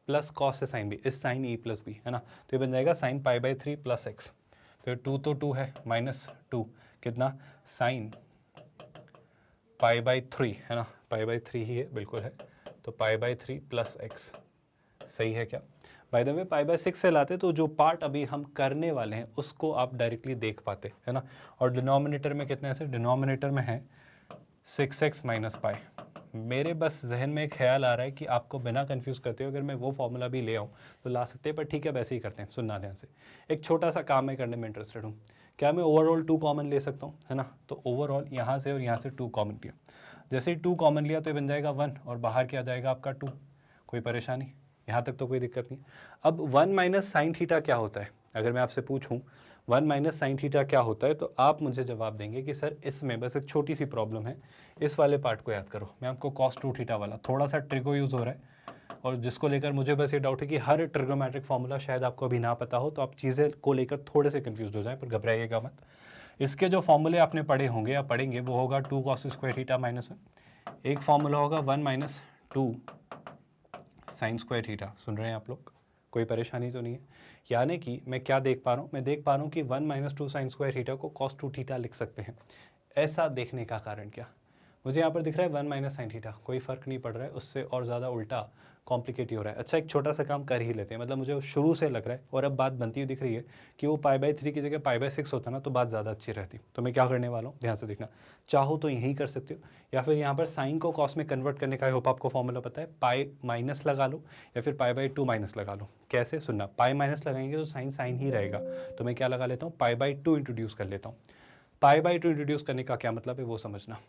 S1: plus cos A sine B इस साइन ए प्लस बी, है ना। तो ये बन जाएगा साइन π/3 प्लस एक्स। तो 2 तो 2 है -2 कितना साइन π/3, है ना, π/3 ही है, बिल्कुल है। तो π/3 प्लस एक्स सही है क्या? बाय द वे π/6 से लाते तो जो पार्ट अभी हम करने वाले हैं उसको आप डायरेक्टली देख पाते, है ना। और डिनोमिनेटर में कितने ऐसे, डिनोमिनेटर में है 6x माइनस पाई। मेरे बस जहन में एक ख्याल आ रहा है कि आपको बिना कंफ्यूज करते हो अगर मैं वो फॉर्मूला भी ले आऊँ तो ला सकते हैं, पर ठीक है वैसे ही करते हैं। सुनना ध्यान से, एक छोटा सा काम मैं करने में इंटरेस्टेड हूँ। क्या मैं ओवरऑल 2 कॉमन ले सकता हूँ, है ना। तो ओवरऑल यहाँ से और यहाँ से 2 कॉमन लिया, जैसे ही 2 कॉमन लिया तो ये बन जाएगा 1 और बाहर क्या जाएगा आपका 2। कोई परेशानी, यहाँ तक तो कोई दिक्कत नहीं। अब 1 माइनस साइन थीटा क्या होता है, अगर मैं आपसे पूछूं 1 माइनस साइन थीटा क्या होता है, तो आप मुझे जवाब देंगे कि सर इसमें बस एक छोटी सी प्रॉब्लम है, इस वाले पार्ट को याद करो। मैं आपको cos 2 थीटा वाला थोड़ा सा ट्रिगो यूज़ हो रहा है, और जिसको लेकर मुझे बस ये डाउट है कि हर ट्रिग्नोमेट्रिक फॉर्मूला शायद आपको अभी ना पता हो, तो आप चीज़ें को लेकर थोड़े से कन्फ्यूज हो जाएं, पर घबराइएगा मत। इसके जो फॉर्मूले आपने पढ़े होंगे या पढ़ेंगे वो होगा 2 cos स्क्वायर थीटा -1। एक फॉर्मूला होगा 1 माइनस 2 साइन स्क्वायर थीटा। सुन रहे हैं आप लोग, कोई परेशानी तो नहीं है? यानी कि मैं क्या देख पा रहा हूँ, मैं देख पा रहा हूँ कि 1 माइनस 2 साइन स्क्वायर थीटा को cos 2 थीटा लिख सकते हैं। ऐसा देखने का कारण क्या, मुझे यहाँ पर दिख रहा है 1 माइनस साइन थीटा, कोई फ़र्क नहीं पड़ रहा है, उससे और ज़्यादा उल्टा कॉम्प्लिकेट ही हो रहा है। अच्छा एक छोटा सा काम कर ही लेते हैं, मतलब मुझे शुरू से लग रहा है और अब बात बनती हुई दिख रही है कि वो π/3 की जगह π/6 होता ना तो बात ज़्यादा अच्छी रहती। तो मैं क्या करने वाला हूँ, ध्यान से देखना। चाहो तो यहीं कर सकते हो, या फिर यहाँ पर साइन को कॉस में कन्वर्ट करने का, आई होप आपको फॉर्मूला पता है, पाई माइनस लगा लो या फिर π/2 माइनस लगा लो। कैसे, सुनना, पाई माइनस लगाएंगे तो साइन साइन ही रहेगा, तो मैं क्या लगा लेता हूँ, π/2 इंट्रोड्यूस कर लेता हूँ। π/2 इंट्रोड्यूस करने का क्या मतलब है वो समझना,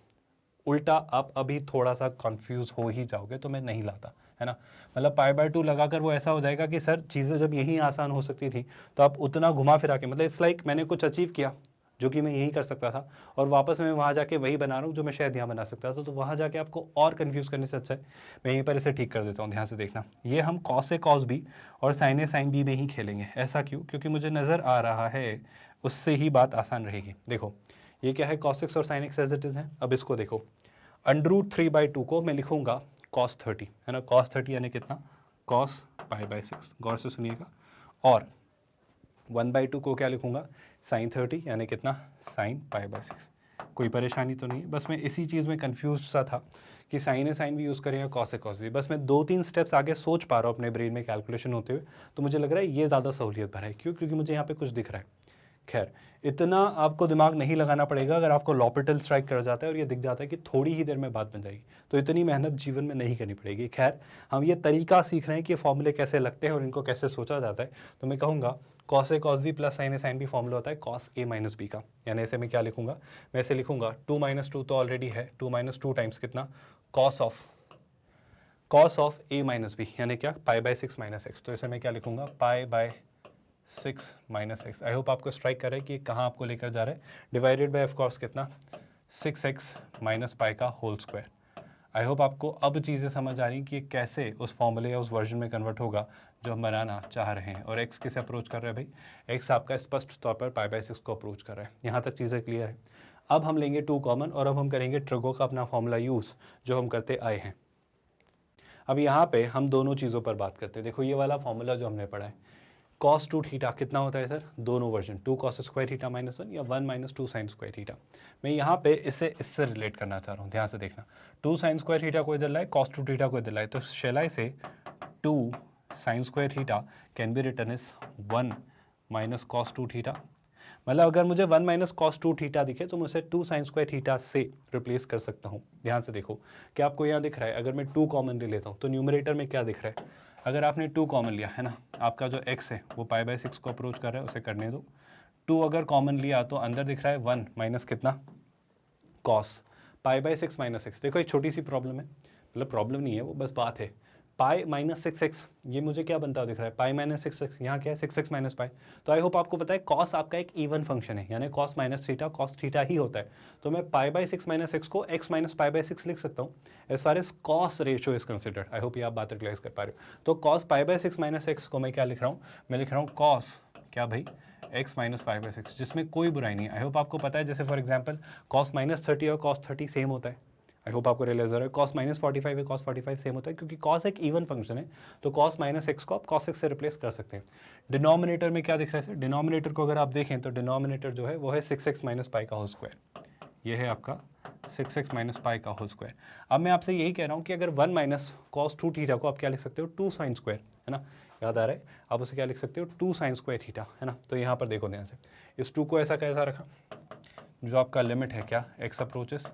S1: उल्टा आप अभी थोड़ा सा कंफ्यूज हो ही जाओगे, तो मैं नहीं लाता, है ना। मतलब π/2 लगाकर वो ऐसा हो जाएगा कि सर चीज़ें जब यहीं आसान हो सकती थी तो आप उतना घुमा फिरा के, मतलब इट्स लाइक मैंने कुछ अचीव किया जो कि मैं यही कर सकता था, और वापस मैं वहाँ जाके वही बना रहा हूँ जो मैं शायद यहाँ बना सकता था। तो वहाँ जाके आपको और कंफ्यूज करने से अच्छा है मैं यहीं पर इसे ठीक कर देता हूँ। ध्यान से देखना, ये हम cos A cos B और sin A sin B में ही खेलेंगे। ऐसा क्यों? क्योंकि मुझे नज़र आ रहा है उससे ही बात आसान रहेगी। देखो ये क्या है, cos x और sin x as it is है। अब इसको देखो, √3/2 को मैं लिखूंगा cos 30, है ना। cos 30 यानी कितना, cos π/6, गौर से सुनिएगा। और 1/2 को क्या लिखूंगा, sin 30 यानी कितना, sin π/6। कोई परेशानी तो नहीं है, बस मैं इसी चीज़ में कंफ्यूज सा था कि साइन ए साइन भी यूज़ करें या cos ए cos भी। बस मैं 2-3 स्टेप्स आगे सोच पा रहा हूँ अपने ब्रेन में कैलकुलेशन होते हुए, तो मुझे लग रहा है ये ज़्यादा सहूलियत भरा है। क्यों? क्योंकि मुझे यहाँ पे कुछ दिख रहा है। खैर इतना आपको दिमाग नहीं लगाना पड़ेगा, अगर आपको लॉपिटल स्ट्राइक कर जाता है और ये दिख जाता है कि थोड़ी ही देर में बात बन जाएगी, तो इतनी मेहनत जीवन में नहीं करनी पड़ेगी। खैर हम ये तरीका सीख रहे हैं कि फॉर्मूले कैसे लगते हैं और इनको कैसे सोचा जाता है। तो मैं कहूँगा cos A cos B plus sin A sin B formula होता है cos A माइनस B का। यानी ऐसे मैं क्या लिखूंगा, मैं ऐसे लिखूंगा 2 माइनस 2 तो ऑलरेडी है, 2 माइनस 2 टाइम्स कितना, cos of A minus B, यानी क्या, π/6 माइनस एक्स। तो ऐसे मैं क्या लिखूंगा, π/6 माइनस एक्स। आई होप आपको स्ट्राइक कर रहा है कि कहाँ आपको लेकर जा रहा है। डिवाइडेड बाय ऑफ कोर्स कितना, 6x माइनस पाई का होल स्क्वायर। आई होप आपको अब चीज़ें समझ आ रही कि कैसे उस फॉर्मूले या उस वर्जन में कन्वर्ट होगा जो हम बनाना चाह रहे हैं। और x किसे अप्रोच कर रहा है भाई, x आपका स्पष्ट तौर पर π/6 को अप्रोच कर रहा है। यहाँ तक चीज़ें क्लियर है। अब हम लेंगे 2 कॉमन और अब हम करेंगे ट्रिगो का अपना फॉर्मूला यूज़ जो हम करते आए हैं। अब यहाँ पे हम दोनों चीज़ों पर बात करते हैं। देखो ये वाला फॉर्मूला जो हमने पढ़ा है, cos 2 थीटा कितना होता है सर, दोनों version, 2 cos square theta minus 1 या 1 माइनस 2 साइन स्क्वायर थीटा। मैं यहाँ पे इससे रिलेट करना चाह रहा हूँ, ध्यान से देखना। 2 साइन स्क्वायर थीटा को इधर लाए, cos 2 थीटा को इधर लाए, तो शैल I say 2 sine square theta can be written is 1 minus cos 2 theta. मतलब अगर मुझे 1 माइनस cos 2 थीटा दिखे तो मैं उसे 2 साइन स्क्वायर थीटा से रिप्लेस कर सकता हूँ। ध्यान से देखो क्या आपको यहाँ दिख रहा है, अगर मैं 2 कॉमन ले लेता हूँ तो न्यूमरेटर में क्या दिख रहा है, अगर आपने 2 कॉमन लिया है ना, आपका जो x है वो π/6 को अप्रोच कर रहा है, उसे करने दो। 2 अगर कॉमन लिया तो अंदर दिख रहा है 1 माइनस कितना cos π/6 माइनस 6। देखो एक छोटी सी प्रॉब्लम है, मतलब प्रॉब्लम नहीं है वो, बस बात है। पाई माइनस 6x ये मुझे क्या बनता दिख रहा है, पाई माइनस 6x, यहाँ क्या है 6x माइनस पाई। तो आई होप आपको पता है कॉस आपका एक इवन फंक्शन है, यानी cos minus theta cos theta ही होता है। तो मैं π/6 माइनस x को x माइनस π/6 लिख सकता हूँ as far as cos ratio is considered. I hope ये आप बात रियलाइज कर पा रहे हो। तो कॉस π/6 माइनस x को मैं क्या लिख रहा हूँ, मैं लिख रहा हूँ कॉस क्या भाई x माइनस π/6, जिसमें कोई बुराई नहीं है। आई होप आपको पता है, जैसे फॉर एग्जाम्पल कॉस माइनस 30 और कॉस 30 सेम होता है। आई होप आपको रियलाइज हो रहा है। कॉस माइनस 45 है, कॉस 45 सेम होता है, क्योंकि कॉस एक इवन फंक्शन है। तो कॉस माइनस एक्स को आप कॉस एक्स से रिप्लेस कर सकते हैं। डिनोमिनेटर में क्या दिख रहा है सर, डिनोमिनेटर को अगर आप देखें तो डिनोमिनेटर जो है वो है 6x माइनस पाई का होल स्क्वायर। ये है आपका 6x माइनस पाई का होल स्क्वायर। अब मैं आपसे यही कह रहा हूँ कि अगर 1 माइनस कॉस 2 थीटा को आप क्या लिख सकते हो, 2 साइन स्क्वायर, है ना, याद आ रहा है, आप उसे क्या लिख सकते हो, 2 साइन स्क्वायर थीटा, है ना। तो यहाँ पर देखो ध्यान से, इस 2 को ऐसा कैसा रखा, जो आपका लिमिट है क्या x अप्रोचेस।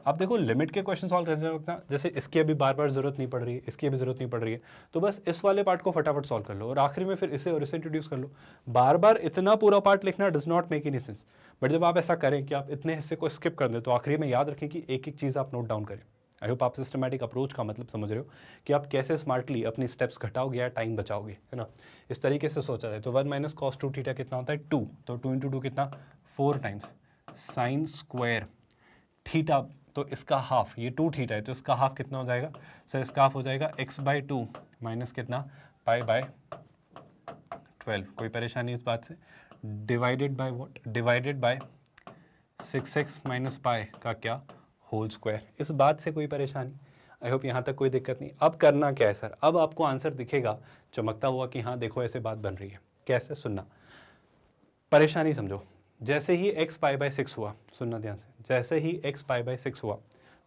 S1: आप देखो लिमिट के क्वेश्चन सॉल्व करते वक्त ना, जैसे इसकी अभी बार बार जरूरत नहीं पड़ रही है, इसकी अभी जरूरत नहीं पड़ रही है, तो बस इस वाले पार्ट को फटाफट सॉल्व कर लो और आखिरी में फिर इसे और इसे इंट्रोड्यूस कर लो। बार बार इतना पूरा पार्ट लिखना does not make any sense. But जब आप ऐसा करें कि आप इतने हिस्से को स्किप कर दें तो आखिरी में याद रखें कि एक एक चीज़ आप नोट डाउन करें। आई होप आप सिस्टमैटिक अप्रोच का मतलब समझ रहे हो कि आप कैसे स्मार्टली अपनी स्टेप्स घटाओगे या टाइम बचाओगे, है ना। इस तरीके से सोचा जाए तो 1 माइनस कॉस 2 थीटा कितना होता है 2, तो 2 इंटू 2 कितना 4 टाइम्स साइन स्क्वायर थीटा, तो इसका हाफ, ये 2 थीटा है तो इसका हाफ कितना हो जाएगा सर, इसका हाफ हो जाएगा x/2 माइनस कितना π/12। कोई परेशानी इस बात से, divided by what, divided by 6x minus pi का क्या होल स्क्वायर। इस बात से कोई परेशानी, आई होप यहाँ तक कोई दिक्कत नहीं। अब करना क्या है सर, अब आपको आंसर दिखेगा चमकता हुआ कि हाँ देखो ऐसे बात बन रही है। कैसे, सुनना, परेशानी समझो। जैसे ही x π/6 हुआ, सुनना ध्यान से, जैसे ही x π/6 हुआ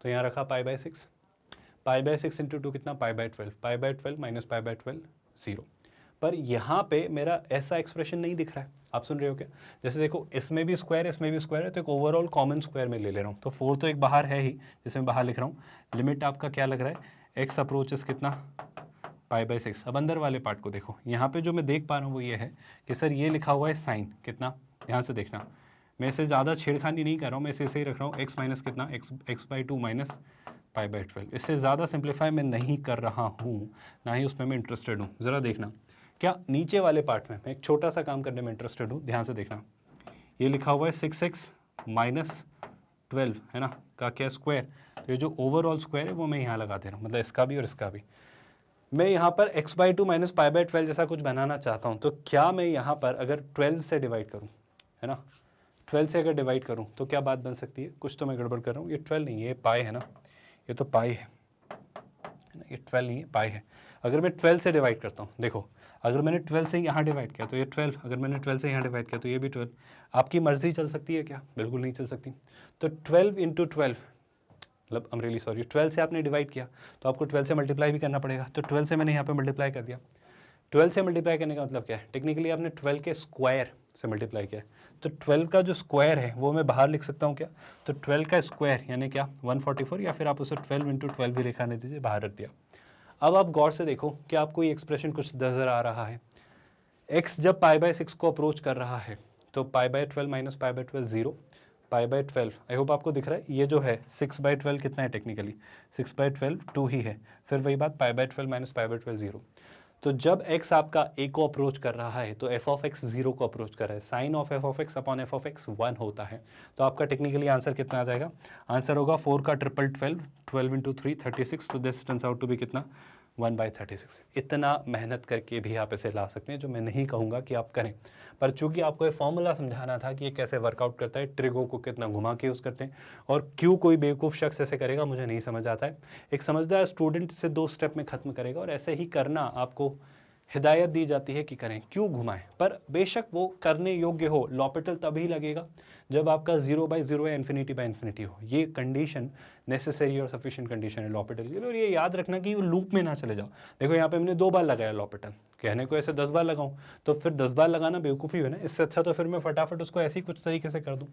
S1: तो यहाँ रखा π/6, π/6 इंटू 2 कितना π/12, π/12 माइनस π/12 0। पर यहाँ पे मेरा ऐसा एक्सप्रेशन नहीं दिख रहा है, आप सुन रहे हो क्या। जैसे देखो इसमें भी स्क्वायर इसमें भी स्क्वायर है, तो एक ओवरऑल कॉमन स्क्वायर में ले रहा हूँ, तो 4 तो एक बाहर है ही, जिसे मैं बाहर लिख रहा हूँ। लिमिट आपका क्या लग रहा है, x अप्रोचेस कितना π/6। अब अंदर वाले पार्ट को देखो, यहाँ पे जो मैं देख पा रहा हूँ वो ये है कि सर ये लिखा हुआ है साइन कितना, ध्यान से देखना, मैं इसे ज़्यादा छेड़खानी नहीं कर रहा हूँ, मैं इसे ही रख रहा हूँ x माइनस कितना x/2 माइनस π/12। इससे ज़्यादा सिंप्लीफाई मैं नहीं कर रहा हूँ, ना ही उसमें मैं इंटरेस्टेड हूँ। ज़रा देखना क्या नीचे वाले पार्ट में मैं एक छोटा सा काम करने में इंटरेस्टेड हूँ, ध्यान से देखना। ये लिखा हुआ है 6x माइनस 12, है ना, का क्या स्क्वायर, तो ये जो ओवरऑल स्क्वायर है वो मैं यहाँ लगा दे रहा हूँ, मतलब इसका भी और इसका भी। मैं यहाँ पर x/2 माइनस π/12 जैसा कुछ बनाना चाहता हूँ, तो क्या मैं यहाँ पर अगर 12 से डिवाइड करूँ, है ना, 12 से अगर डिवाइड करूँ तो क्या बात बन सकती है, कुछ तो मैं गड़बड़ कर रहा हूँ। ये 12 नहीं है, ये पाई है ना, ये तो पाई है ना, ये 12 नहीं है पाई है। अगर मैं 12 से डिवाइड करता हूँ, देखो अगर मैंने 12 से यहाँ डिवाइड किया तो ये 12, अगर मैंने 12 से यहाँ डिवाइड किया तो ये भी 12। आपकी मर्जी चल सकती है क्या, बिल्कुल नहीं चल सकती। तो 12 इंटू 12, मतलब आई एम रियली सॉरी, 12 से आपने डिवाइड किया तो आपको 12 से मल्टीप्लाई भी करना पड़ेगा, तो 12 से मैंने यहाँ पे मल्टीप्लाई कर दिया। 12 से मल्टीप्लाई करने का मतलब क्या है, टेक्निकली आपने 12 के स्क्वायर से मल्टीप्लाई किया, तो 12 का जो स्क्वायर है वो मैं बाहर लिख सकता हूँ क्या, तो 12 का स्क्वायर यानी क्या 144, या फिर आप उसे 12 इंटू 12 भी लिखाने दीजिए, बाहर रख दिया। अब आप गौर से देखो कि आपको ये एक्सप्रेशन कुछ नजर आ रहा है। x जब π/6 को अप्रोच कर रहा है तो π/12 माइनस π/12 0, π/12 आई होप आपको दिख रहा है। ये जो है 6/12 कितना है, टेक्निकली 6/12 2 ही है, फिर वही बात π/12 माइनस π/12 0। तो जब x आपका a को अप्रोच कर रहा है तो f ऑफ x 0 को अप्रोच कर रहा है, sine of f of x upon f of x 1 होता है। तो आपका टेक्निकली आंसर कितना आ जाएगा, आंसर होगा 4 का ट्रिपल 12, 12 इंटू 3 36, तो this turns out to be कितना 1/36। इतना मेहनत करके भी आप इसे ला सकते हैं, जो मैं नहीं कहूँगा कि आप करें, पर चूंकि आपको ये फॉर्मूला समझाना था कि ये कैसे वर्कआउट करता है, ट्रिगो को कितना घुमा के यूज़ करते हैं, और क्यों कोई बेवकूफ़ शख्स ऐसे करेगा मुझे नहीं समझ आता है। एक समझदार स्टूडेंट से 2 स्टेप में ख़त्म करेगा, और ऐसे ही करना आपको हिदायत दी जाती है कि करें, क्यों घुमाएं, पर बेशक वो करने योग्य हो। लॉपिटल तभी लगेगा जब आपका 0/0 या इन्फिनिटी हो। ये कंडीशन नेसेसरी और सफिशिएंट कंडीशन है लॉपिटल के लिए। और ये याद रखना कि वो लूप में ना चले जाओ। देखो यहाँ पे मैंने 2 बार लगाया लॉपिटल, कहने को ऐसे 10 बार लगाऊं तो फिर 10 बार लगाना बेवकूफ़ी है ना। इससे अच्छा तो फिर मैं फटाफट उसको ऐसे ही कुछ तरीके से कर दूँ।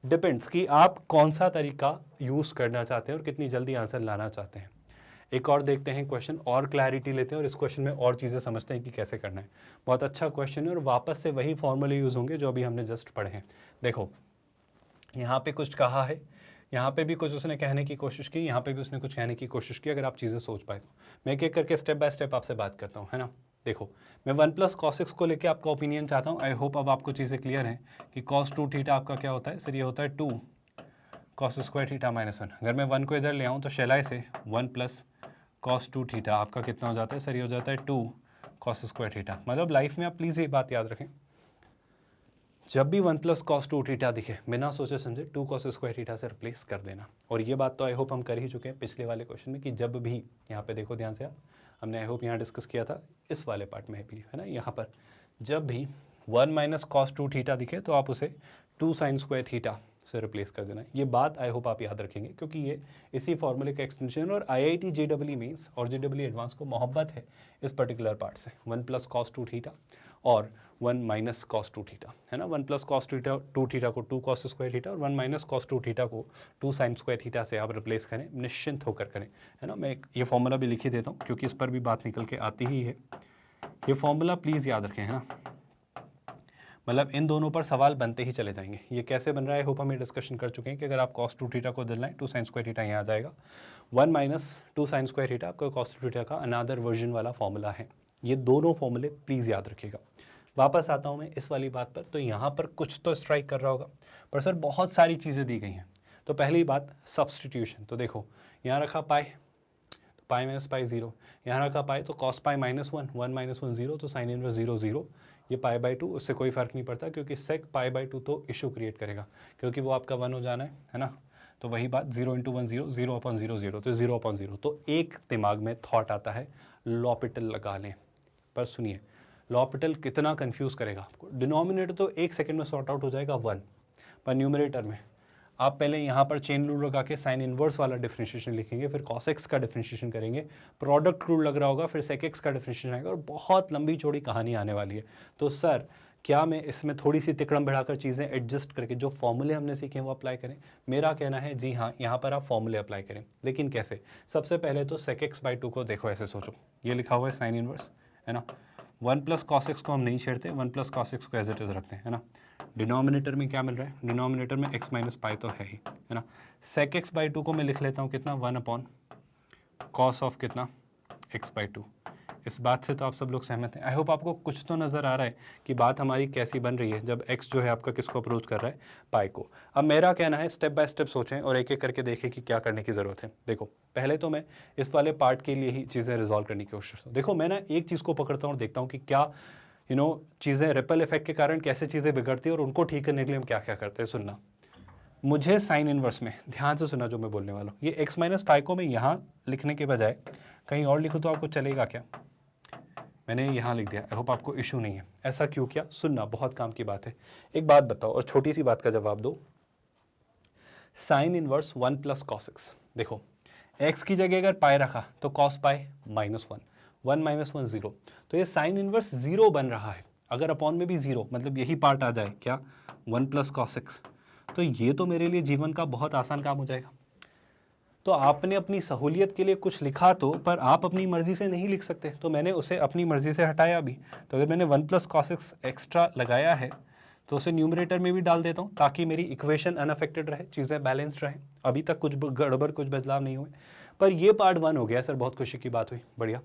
S1: डिपेंड्स कि आप कौन सा तरीका यूज़ करना चाहते हैं और कितनी जल्दी आंसर लाना चाहते हैं। एक और देखते हैं क्वेश्चन, और क्लैरिटी लेते हैं और इस क्वेश्चन में और चीज़ें समझते हैं कि कैसे करना है। बहुत अच्छा क्वेश्चन है और वापस से वही फॉर्मूले यूज़ होंगे जो अभी हमने जस्ट पढ़े हैं। देखो यहाँ पे कुछ कहा है, यहाँ पे भी कुछ उसने कहने की कोशिश की, यहाँ पे भी उसने कुछ कहने की कोशिश की। अगर आप चीज़ें सोच पाए तो मैं एक एक करके स्टेप बाय स्टेप आपसे बात करता हूँ, है ना। देखो मैं 1 + cos x को लेके आपका ओपिनियन चाहता हूँ। आई होप अब आपको चीज़ें क्लियर हैं कि cos 2 थीटा आपका क्या होता है सर, ये होता है 2 cos स्क्वायर थीटा -1। अगर मैं 1 को इधर ले आऊँ तो शेलाई से 1 + cos 2 थीटा आपका कितना हो जाता है सर, ये हो जाता है 2 cos स्क्वायर थीटा। मतलब लाइफ में आप प्लीज़ ये बात याद रखें, जब भी 1 + cos 2 थीटा दिखे बिना सोचे समझे 2 cos स्क्वायर थीटा से रिप्लेस कर देना। और ये बात तो आई होप हम कर ही चुके हैं पिछले वाले क्वेश्चन में कि जब भी, यहाँ पे देखो ध्यान से आप, हमने आई होप यहाँ डिस्कस किया था इस वाले पार्ट में, है ना, यहाँ पर जब भी 1 - cos 2 थीटा दिखे तो आप उसे 2 sin स्क्वायर थीटा से रिप्लेस कर देना। ये बात आई होप आप याद रखेंगे क्योंकि ये इसी फॉर्मूले का एक्सटेंशन। और IIT JEE मेंस और JEE एडवांस को मोहब्बत है इस पर्टिकुलर पार्ट से, 1 + cos 2 थीटा और 1 - cos 2 थीटा, है ना। 1 + cos 2 थीटा को 2 cos स्क्वायर थीटा और 1 - cos 2 थीटा को 2 sin स्क्वायर थीटा से आप रिप्लेस करें, निश्चिंत होकर करें, है ना। मैं ये फॉर्मूला भी लिख ही देता हूँ क्योंकि इस पर भी बात निकल के आती ही है। ये फॉर्मूला प्लीज़ याद रखें, है ना, मतलब इन दोनों पर सवाल बनते ही चले जाएंगे। ये कैसे बन रहा है होप हम ये डिस्कशन कर चुके हैं कि अगर आप cos 2 थीटा को दिलाएं 2 sin स्क्वायर थीटा यहाँ आ जाएगा। 1 - 2 sin स्क्वायर थीटा आपका cos 2 थीटा का अनादर वर्जन वाला फॉर्मूला है। ये दोनों फॉर्मूले प्लीज़ याद रखिएगा। वापस आता हूँ मैं इस वाली बात पर, तो यहाँ पर कुछ तो स्ट्राइक कर रहा होगा, पर सर बहुत सारी चीज़ें दी गई हैं। तो पहली बात सब्सटीट्यूशन। तो देखो यहाँ रखा पाई, तो पाई - पाई 0, यहाँ रखा पाई तो cos पाई -1, 1 - 1 0, तो साइन इनवर्स 0 0, ये π/2, उससे कोई फ़र्क नहीं पड़ता क्योंकि sec π/2 तो इशू क्रिएट करेगा क्योंकि वो आपका 1 हो जाना है ना। तो वही बात 0 × 1 0, 0/0 0, तो 0/0। तो एक दिमाग में थॉट आता है लॉपिटल लगा लें, पर सुनिए लॉपिटल कितना कंफ्यूज करेगा आपको। डिनोमिनेटर तो 1 सेकंड में सॉर्ट आउट हो जाएगा 1, पर न्यूमरेटर में आप पहले यहाँ पर चेन रूल लगा के साइन इनवर्स वाला डिफरेंशिएशन लिखेंगे, फिर cos x का डिफरेंशिएशन करेंगे, प्रोडक्ट रूल लग रहा होगा, फिर sec x का डिफरेंशिएशन आएगा और बहुत लंबी चौड़ी कहानी आने वाली है। तो सर क्या मैं इसमें थोड़ी सी तिकड़म बढ़ाकर चीज़ें एडजस्ट करके जो फॉर्मूले हमने सीखे हैं वो अप्लाई करें? मेरा कहना है जी हाँ, यहाँ पर आप फॉर्मूले अप्लाई करें, लेकिन कैसे? सबसे पहले तो sec x/2 को देखो, ऐसे सोचो, ये लिखा हुआ है साइन इनवर्स, है ना। 1 + cos x को हम नहीं छेड़ते, 1 + cos x को एज इट इज रखते हैं, है ना। डिनोमिनेटर में क्या मिल रहा है? डिनोमिनेटर में x - पाई तो है ही, है ना। sec x/2 को मैं लिख लेता हूँ कितना, 1/cos ऑफ कितना, x/2। इस बात से तो आप सब लोग सहमत हैं। आई होप आपको कुछ तो नज़र आ रहा है कि बात हमारी कैसी बन रही है जब x जो है आपका किसको अप्रोच कर रहा है, पाई को। अब मेरा कहना है स्टेप बाय स्टेप सोचें और एक एक करके देखें कि क्या करने की ज़रूरत है। देखो पहले तो मैं इस वाले पार्ट के लिए ही चीज़ें रिजॉल्व करने की कोशिश करता हूँ। देखो मैं ना एक चीज़ को पकड़ता हूँ और देखता हूँ कि क्या चीज़ें रिपल इफेक्ट के कारण कैसे चीज़ें बिगड़ती है और उनको ठीक करने के लिए हम क्या क्या करते हैं। सुनना मुझे साइन इनवर्स में ध्यान से सुना जो मैं बोलने वाला हूँ। ये x - पाई को मैं यहाँ लिखने के बजाय कहीं और लिखूँ तो आपको चलेगा क्या? मैंने यहाँ लिख दिया। आई होप आपको इशू नहीं है। ऐसा क्यों किया? सुनना, बहुत काम की बात है। एक बात बताओ और छोटी सी बात का जवाब दो। साइन इनवर्स 1 + cos x, देखो x की जगह अगर पाई रखा तो cos पाई -1, 1 - 1 0, तो ये साइन इनवर्स 0 बन रहा है। अगर अपॉन में भी 0 मतलब यही पार्ट आ जाए क्या, 1 + cos x, तो ये तो मेरे लिए जीवन का बहुत आसान काम हो जाएगा। तो आपने अपनी सहूलियत के लिए कुछ लिखा तो, पर आप अपनी मर्जी से नहीं लिख सकते, तो मैंने उसे अपनी मर्जी से हटाया भी। तो अगर मैंने 1 + cos x एक्स्ट्रा लगाया है तो उसे न्यूमरेटर में भी डाल देता हूँ ताकि मेरी इक्वेशन अनअफेक्टेड रहे, चीज़ें बैलेंस्ड रहें। अभी तक कुछ गड़बड़, कुछ बदलाव नहीं हुए। पर ये पार्ट 1 हो गया सर, बहुत खुशी की बात हुई, बढ़िया।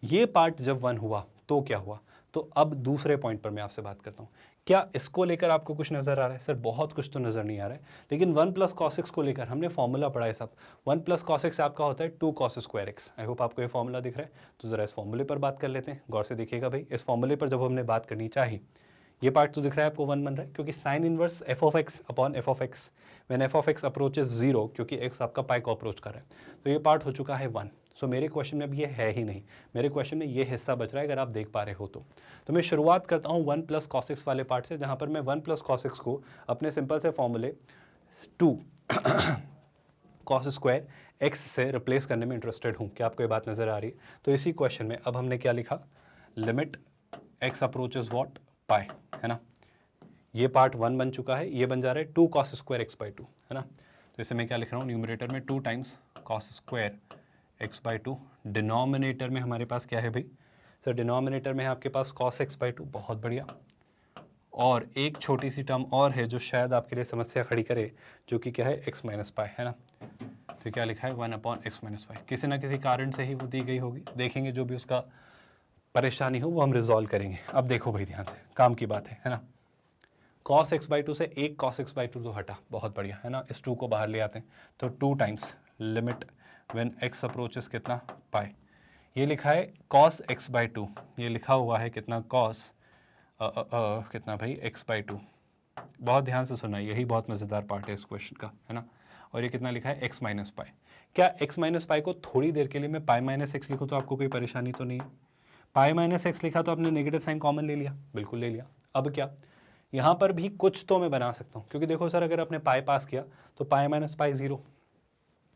S1: ये पार्ट जब 1 हुआ तो क्या हुआ? तो अब दूसरे पॉइंट पर मैं आपसे बात करता हूँ। क्या इसको लेकर आपको कुछ नज़र आ रहा है? सर बहुत कुछ तो नज़र नहीं आ रहा है, लेकिन 1 + cos x को लेकर हमने फॉर्मूला पढ़ा है सब। 1 + cos x आपका होता है 2 cos square x। I hope आपको ये फॉर्मूला दिख रहा है। तो ज़रा इस फॉर्मूले पर बात कर लेते हैं, गौर से देखिएगा भाई। इस फॉर्मूले पर जब हमने बात करनी चाहिए, ये पार्ट तो दिख रहा है आपको 1 बन रहा है क्योंकि sine inverse f(x) when f(x) approaches 0, क्योंकि x आपका पाई को अप्रोच कर रहा है, तो ये पार्ट हो चुका है 1। सो मेरे क्वेश्चन में अब ये है ही नहीं, मेरे क्वेश्चन में ये हिस्सा बच रहा है अगर आप देख पा रहे हो तो मैं शुरुआत करता हूँ 1 + cos x वाले पार्ट से, जहाँ पर मैं 1 + cos x को अपने सिंपल से फॉर्मूले 2 cos स्क्वायर x से रिप्लेस करने में इंटरेस्टेड हूँ। क्या आपको ये बात नज़र आ रही है? तो इसी क्वेश्चन में अब हमने क्या लिखा, लिमिट x अप्रोचेस व्हाट, पाई, है ना। ये पार्ट 1 बन चुका है, ये बन जा रहा है 2 cos स्क्वायर x/2, है ना। तो इसे मैं क्या लिख रहा हूँ, न्यूमरेटर में 2 times cos square x/2, denominator में हमारे पास क्या है भाई सर, डिनोमिनेटर में है आपके पास cos x/2, बहुत बढ़िया। और एक छोटी सी टर्म और है जो शायद आपके लिए समस्या खड़ी करे, जो कि क्या है, x - पाई, है ना। तो क्या लिखा है, 1/x - पाई, किसी ना किसी कारण से ही वो दी गई होगी, देखेंगे जो भी उसका परेशानी हो वो हम रिजॉल्व करेंगे। अब देखो भाई ध्यान से, काम की बात है ना। cos x/2 से एक cos x/2 तो हटा, बहुत बढ़िया, है ना। इस 2 को बाहर ले आते हैं, तो 2 times limit when x approaches कितना, पाई। ये लिखा है cos x/2, ये लिखा हुआ है कितना, cos कितना भाई, x/2। बहुत ध्यान से सुना, यही बहुत मज़ेदार पार्ट है इस क्वेश्चन का, है ना। और ये कितना लिखा है, x - पाई। क्या x - पाई को थोड़ी देर के लिए मैं पाई - x लिखूँ तो आपको कोई परेशानी तो नहीं है? पाई - x लिखा तो आपने नेगेटिव साइन कॉमन ले लिया, बिल्कुल ले लिया। अब क्या, यहाँ पर भी कुछ तो मैं बना सकता हूँ, क्योंकि देखो सर अगर आपने पाई पास किया तो पाई - पाई 0,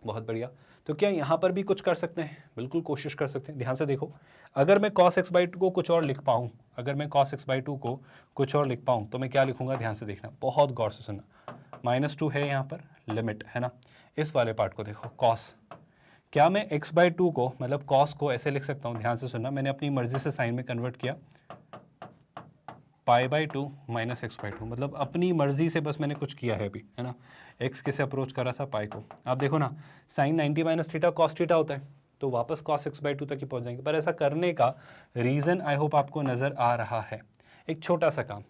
S1: बहुत बढ़िया। तो क्या यहाँ पर भी कुछ कर सकते हैं? बिल्कुल कोशिश कर सकते हैं। ध्यान से देखो, अगर मैं cos x/2 को कुछ और लिख पाऊँ, अगर मैं cos x/2 को कुछ और लिख पाऊँ तो मैं क्या लिखूंगा, ध्यान से देखना, बहुत गौर से सुनना। -2 है यहाँ पर लिमिट, है ना। इस वाले पार्ट को देखो, cos, क्या मैं x/2 को मतलब cos को ऐसे लिख सकता हूँ, ध्यान से सुनना, मैंने अपनी मर्जी से साइन में कन्वर्ट किया, π/2 - x/2, मतलब अपनी मर्जी से बस मैंने कुछ किया है अभी, है ना। x किसे अप्रोच कर रहा था, पाई को। आप देखो ना, साइन 90 - थीटा cos थीटा होता है, तो वापस cos x/2 तक ही पहुंच जाएंगे। पर ऐसा करने का रीज़न आई होप आपको नज़र आ रहा है। एक छोटा सा काम,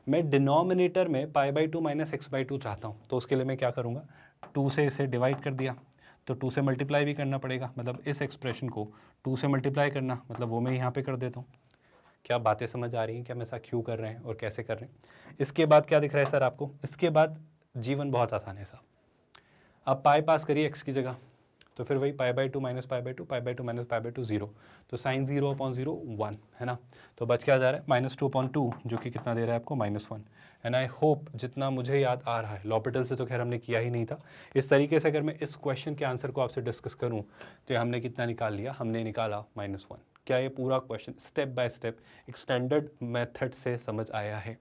S1: मैं डिनोमिनेटर में π/2 - x/2 चाहता हूँ, तो उसके लिए मैं क्या करूँगा, 2 से इसे डिवाइड कर दिया, तो 2 से मल्टीप्लाई भी करना पड़ेगा, मतलब इस एक्सप्रेशन को 2 से मल्टीप्लाई करना, मतलब वो मैं यहाँ पे कर देता हूँ। क्या बातें समझ आ रही हैं, क्या मैं ऐसा क्यों कर रहे हैं और कैसे कर रहे हैं? इसके बाद क्या दिख रहा है सर आपको, इसके बाद जीवन बहुत आसान है साहब। अब पाई पास करिए x की जगह, तो फिर वही π/2 - π/2, π/2 - π/2 0, तो साइन 0/0 1, है ना। तो बच क्या जा रहा है, -2/2, जो कि कितना दे रहा है आपको, -1। एंड आई होप जितना मुझे याद आ रहा है, लॉपिटल से तो खैर हमने किया ही नहीं था। इस तरीके से अगर मैं इस क्वेश्चन के आंसर को आपसे डिस्कस करूं तो हमने कितना निकाल लिया, हमने निकाला -1। क्या ये पूरा क्वेश्चन स्टेप बाय स्टेप एक स्टैंडर्ड मेथड से समझ आया है?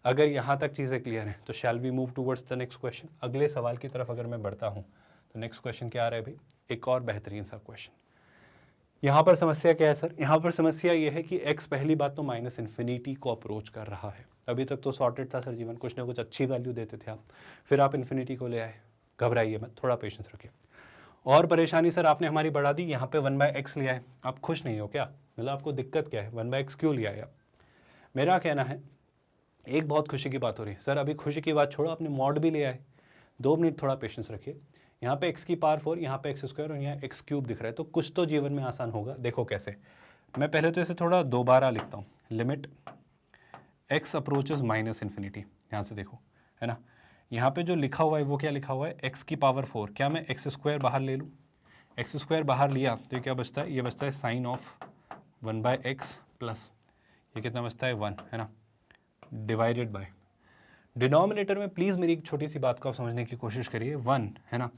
S1: अगर यहाँ तक चीज़ें क्लियर हैं तो shall we move towards the next question. अगले सवाल की तरफ अगर मैं बढ़ता हूँ तो नेक्स्ट क्वेश्चन क्या आ रहा है भाई, एक और बेहतरीन सा क्वेश्चन। यहाँ पर समस्या क्या है सर, यहाँ पर समस्या ये है कि x पहली बात तो -इन्फिनिटी को अप्रोच कर रहा है। अभी तक तो सॉर्टेड था सर जीवन, कुछ ना कुछ अच्छी वैल्यू देते थे आप, फिर आप इन्फिनिटी को ले आए। घबराइए मत, थोड़ा पेशेंस रखिए। और परेशानी सर आपने हमारी बढ़ा दी, यहाँ पे 1/x लिया है। आप खुश नहीं हो क्या, मतलब आपको दिक्कत क्या है, 1/x क्यों लिया है? मेरा कहना है एक बहुत खुशी की बात हो रही है सर, अभी खुशी की बात छोड़ो, आपने मॉड भी लिया है। 2 मिनट थोड़ा पेशेंस रखिए। यहाँ पे x की पावर 4, यहाँ पे x² और यहाँ x³ दिख रहा है, तो कुछ तो जीवन में आसान होगा। देखो कैसे, मैं पहले तो इसे थोड़ा दोबारा लिखता हूँ, लिमिट x अप्रोचेस -इन्फिनिटी। यहाँ से देखो, है ना, यहाँ पे जो लिखा हुआ है वो क्या लिखा हुआ है, x की पावर 4, क्या मैं x² बाहर ले लूँ, x² बाहर लिया तो ये क्या बचता है, ये बचता है साइन ऑफ 1/x प्लस ये कितना बचता है 1, है ना, डिवाइडेड बाय डिनोमिनेटर में। प्लीज़ मेरी एक छोटी सी बात को आप समझने की कोशिश करिए, 1, है ना।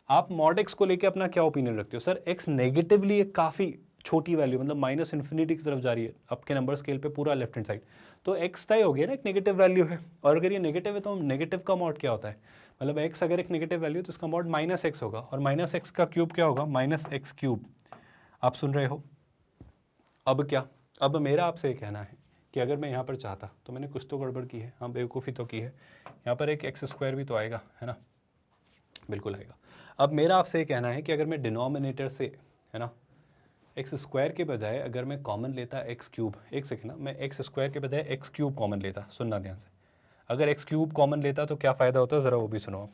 S1: आप मॉड x को लेके अपना क्या ओपिनियन रखते हो? सर x नेगेटिवली एक काफ़ी छोटी वैल्यू, मतलब -इन्फिनिटी की तरफ जा रही है आपके नंबर स्केल पे, पूरा लेफ्ट हैंड साइड, तो x तय हो गया ना, एक नेगेटिव वैल्यू है। और अगर ये नेगेटिव है तो नेगेटिव का मॉड क्या होता है, मतलब x अगर एक नेगेटिव वैल्यू तो इसका मॉड -x होगा, और -x का क्यूब क्या होगा, -x³। आप सुन रहे हो? अब क्या, अब मेरा आपसे ये कहना है कि अगर मैं यहाँ पर चाहता तो मैंने कुछ तो गड़बड़ की है, हाँ बेवकूफ़ी तो की है, यहाँ पर एक x² भी तो आएगा, है ना, बिल्कुल आएगा। अब मेरा आपसे ये कहना है कि अगर मैं डिनोमिनेटर से, है ना, x² के बजाय अगर मैं कॉमन लेता x³, एक सेकेंड ना, मैं x² के बजाय x³ कॉमन लेता, सुनना ध्यान से, अगर x³ कॉमन लेता तो क्या फ़ायदा होता, ज़रा वो भी सुनो आप।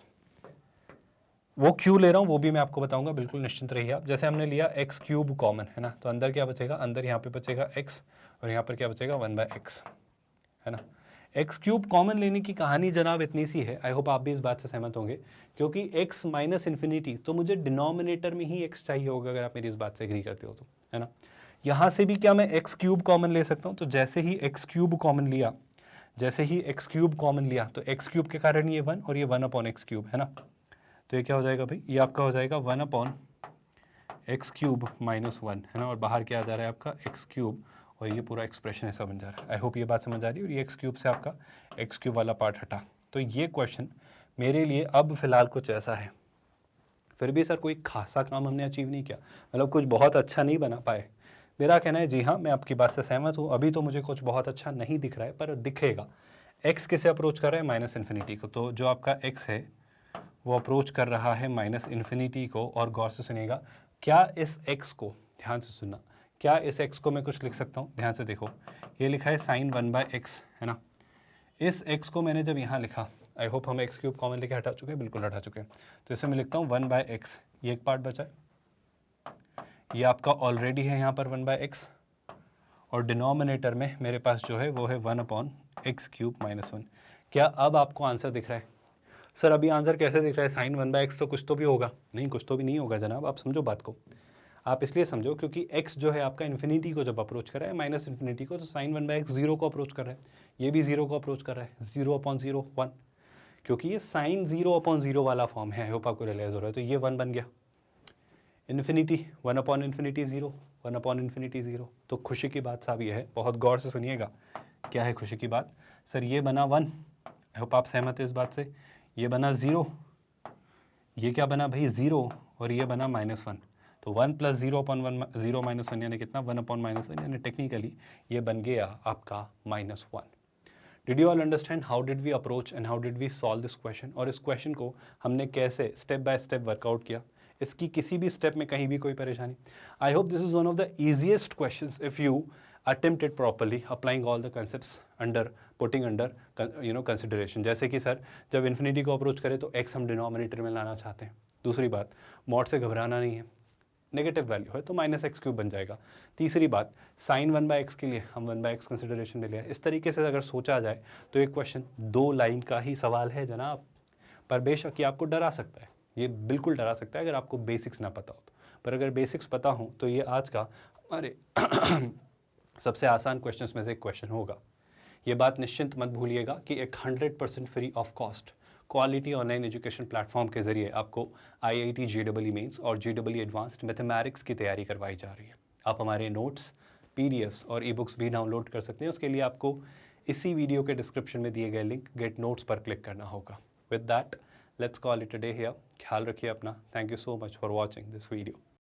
S1: वो क्यों ले रहा हूँ वो भी मैं आपको बताऊंगा, बिल्कुल निश्चिंत रहिए आप। जैसे हमने लिया x³ कॉमन, है ना, तो अंदर क्या बचेगा, अंदर यहाँ पे बचेगा x और यहाँ पर क्या बचेगा 1/x, है ना। एक्स क्यूब कॉमन लेने की कहानी जनाब इतनी सी है, आई होप आप भी इस बात से सहमत होंगे, क्योंकि x माइनस इन्फिनिटी, तो मुझे डिनोमिनेटर में ही x चाहिए होगा, अगर आप मेरी इस बात से एग्री करते हो तो, है ना। यहाँ से भी क्या मैं एक्स क्यूब कॉमन ले सकता हूँ, तो जैसे ही एक्स क्यूब कॉमन लिया, जैसे ही एक्स क्यूब कॉमन लिया, तो एक्स क्यूब के कारण ये 1 और ये 1 अपॉन एक्स क्यूब, है ना। तो ये क्या हो जाएगा भाई, ये आपका हो जाएगा 1 अपॉन एक्स क्यूब माइनस 1, है ना, और बाहर क्या आ जा रहा है आपका एक्स क्यूब, और ये पूरा एक्सप्रेशन ऐसा बन जा रहा है। आई होप ये बात समझ आ रही है, और ये एक्स क्यूब से आपका एक्स क्यूब वाला पार्ट हटा। तो ये क्वेश्चन मेरे लिए अब फिलहाल कुछ ऐसा है, फिर भी सर कोई खासा काम हमने अचीव नहीं किया, मतलब कुछ बहुत अच्छा नहीं बना पाए। मेरा कहना है जी हाँ, मैं आपकी बात से सहमत हूँ, अभी तो मुझे कुछ बहुत अच्छा नहीं दिख रहा है, पर दिखेगा। एक्स किसे अप्रोच कर रहा है, माइनस इन्फिनिटी को, तो जो आपका एक्स है वो अप्रोच कर रहा है माइनस इन्फिनिटी को। और गौर से सुनिएगा, क्या इस एक्स को, ध्यान से सुनना, क्या इस एक्स को मैं कुछ लिख सकता हूँ, ध्यान से देखो, ये लिखा है साइन 1/x, है ना। इस x को मैंने जब यहाँ लिखा, आई होप हम एक्स क्यूब कॉमन लेके हटा चुके हैं, बिल्कुल हटा चुके हैं, तो इसे मैं लिखता हूँ 1/x, ये एक पार्ट बचा है, ये आपका ऑलरेडी है यहाँ पर 1/x, और डिनोमिनेटर में मेरे पास जो है वो है 1 अपॉन एक्स क्यूब माइनस 1। क्या अब आपको आंसर दिख रहा है? सर अभी आंसर कैसे दिख रहा है, साइन 1/x, तो कुछ तो भी होगा। नहीं, कुछ तो भी नहीं होगा जनाब, आप समझो बात को, आप इसलिए समझो क्योंकि x जो है आपका इन्फिनिटी को जब अप्रोच कर रहा है, माइनस इन्फिनिटी को, तो साइन 1/x 0 को अप्रोच कर रहा है, ये भी 0 को अप्रोच कर रहा है, 0/0 1, क्योंकि ये साइन 0/0 वाला फॉर्म है। आई होप आपको रियलाइज हो रहा है, तो ये 1 बन गया, इन्फिनिटी 1/∞ 0, 1/∞ 0। तो खुशी की बात साहब ये है, बहुत गौर से सुनिएगा, क्या है खुशी की बात, सर ये बना 1, आई होप आप सहमत है इस बात से, ये बना 0, ये क्या बना भाई 0, और ये बना -1, तो 1 + 0/1 0 - 1 यानी कितना, 1/-1, यानी टेक्निकली ये बन गया आपका -1। Did you all understand how did we approach and how did we solve this question, और इस क्वेश्चन को हमने कैसे स्टेप बाय स्टेप वर्कआउट किया, इसकी किसी भी स्टेप में कहीं भी कोई परेशानी? I hope this is one of the easiest questions if you attempt it properly, applying all the concepts under, putting under consideration। जैसे कि सर जब इन्फिनिटी को अप्रोच करें तो x हम डिनोमिनेटर में लाना चाहते हैं। दूसरी बात, मॉड से घबराना नहीं है, नेगेटिव वैल्यू है तो -x³ बन जाएगा। तीसरी बात, साइन 1/x के लिए हम 1/x कंसिडरेशन में लिया। इस तरीके से अगर सोचा जाए तो एक क्वेश्चन 2 लाइन का ही सवाल है जनाब, पर बेशक ये आपको डरा सकता है, ये बिल्कुल डरा सकता है अगर आपको बेसिक्स ना पता हो तो। पर अगर बेसिक्स पता हो तो ये आज का हमारे सबसे आसान क्वेश्चंस में से एक क्वेश्चन होगा। ये बात निश्चिंत मत भूलिएगा कि एक 100% free of cost quality online education platform के जरिए आपको IIT JEE मेंस और JEE एडवांस्ड मैथमेटिक्स की तैयारी करवाई जा रही है। आप हमारे नोट्स, PDFs और ई-बुक्स भी डाउनलोड कर सकते हैं। उसके लिए आपको इसी वीडियो के डिस्क्रिप्शन में दिए गए लिंक गेट नोट्स पर क्लिक करना होगा। With that let's call it a day here. ख्याल रखिए अपना। Thank you so much for watching this video.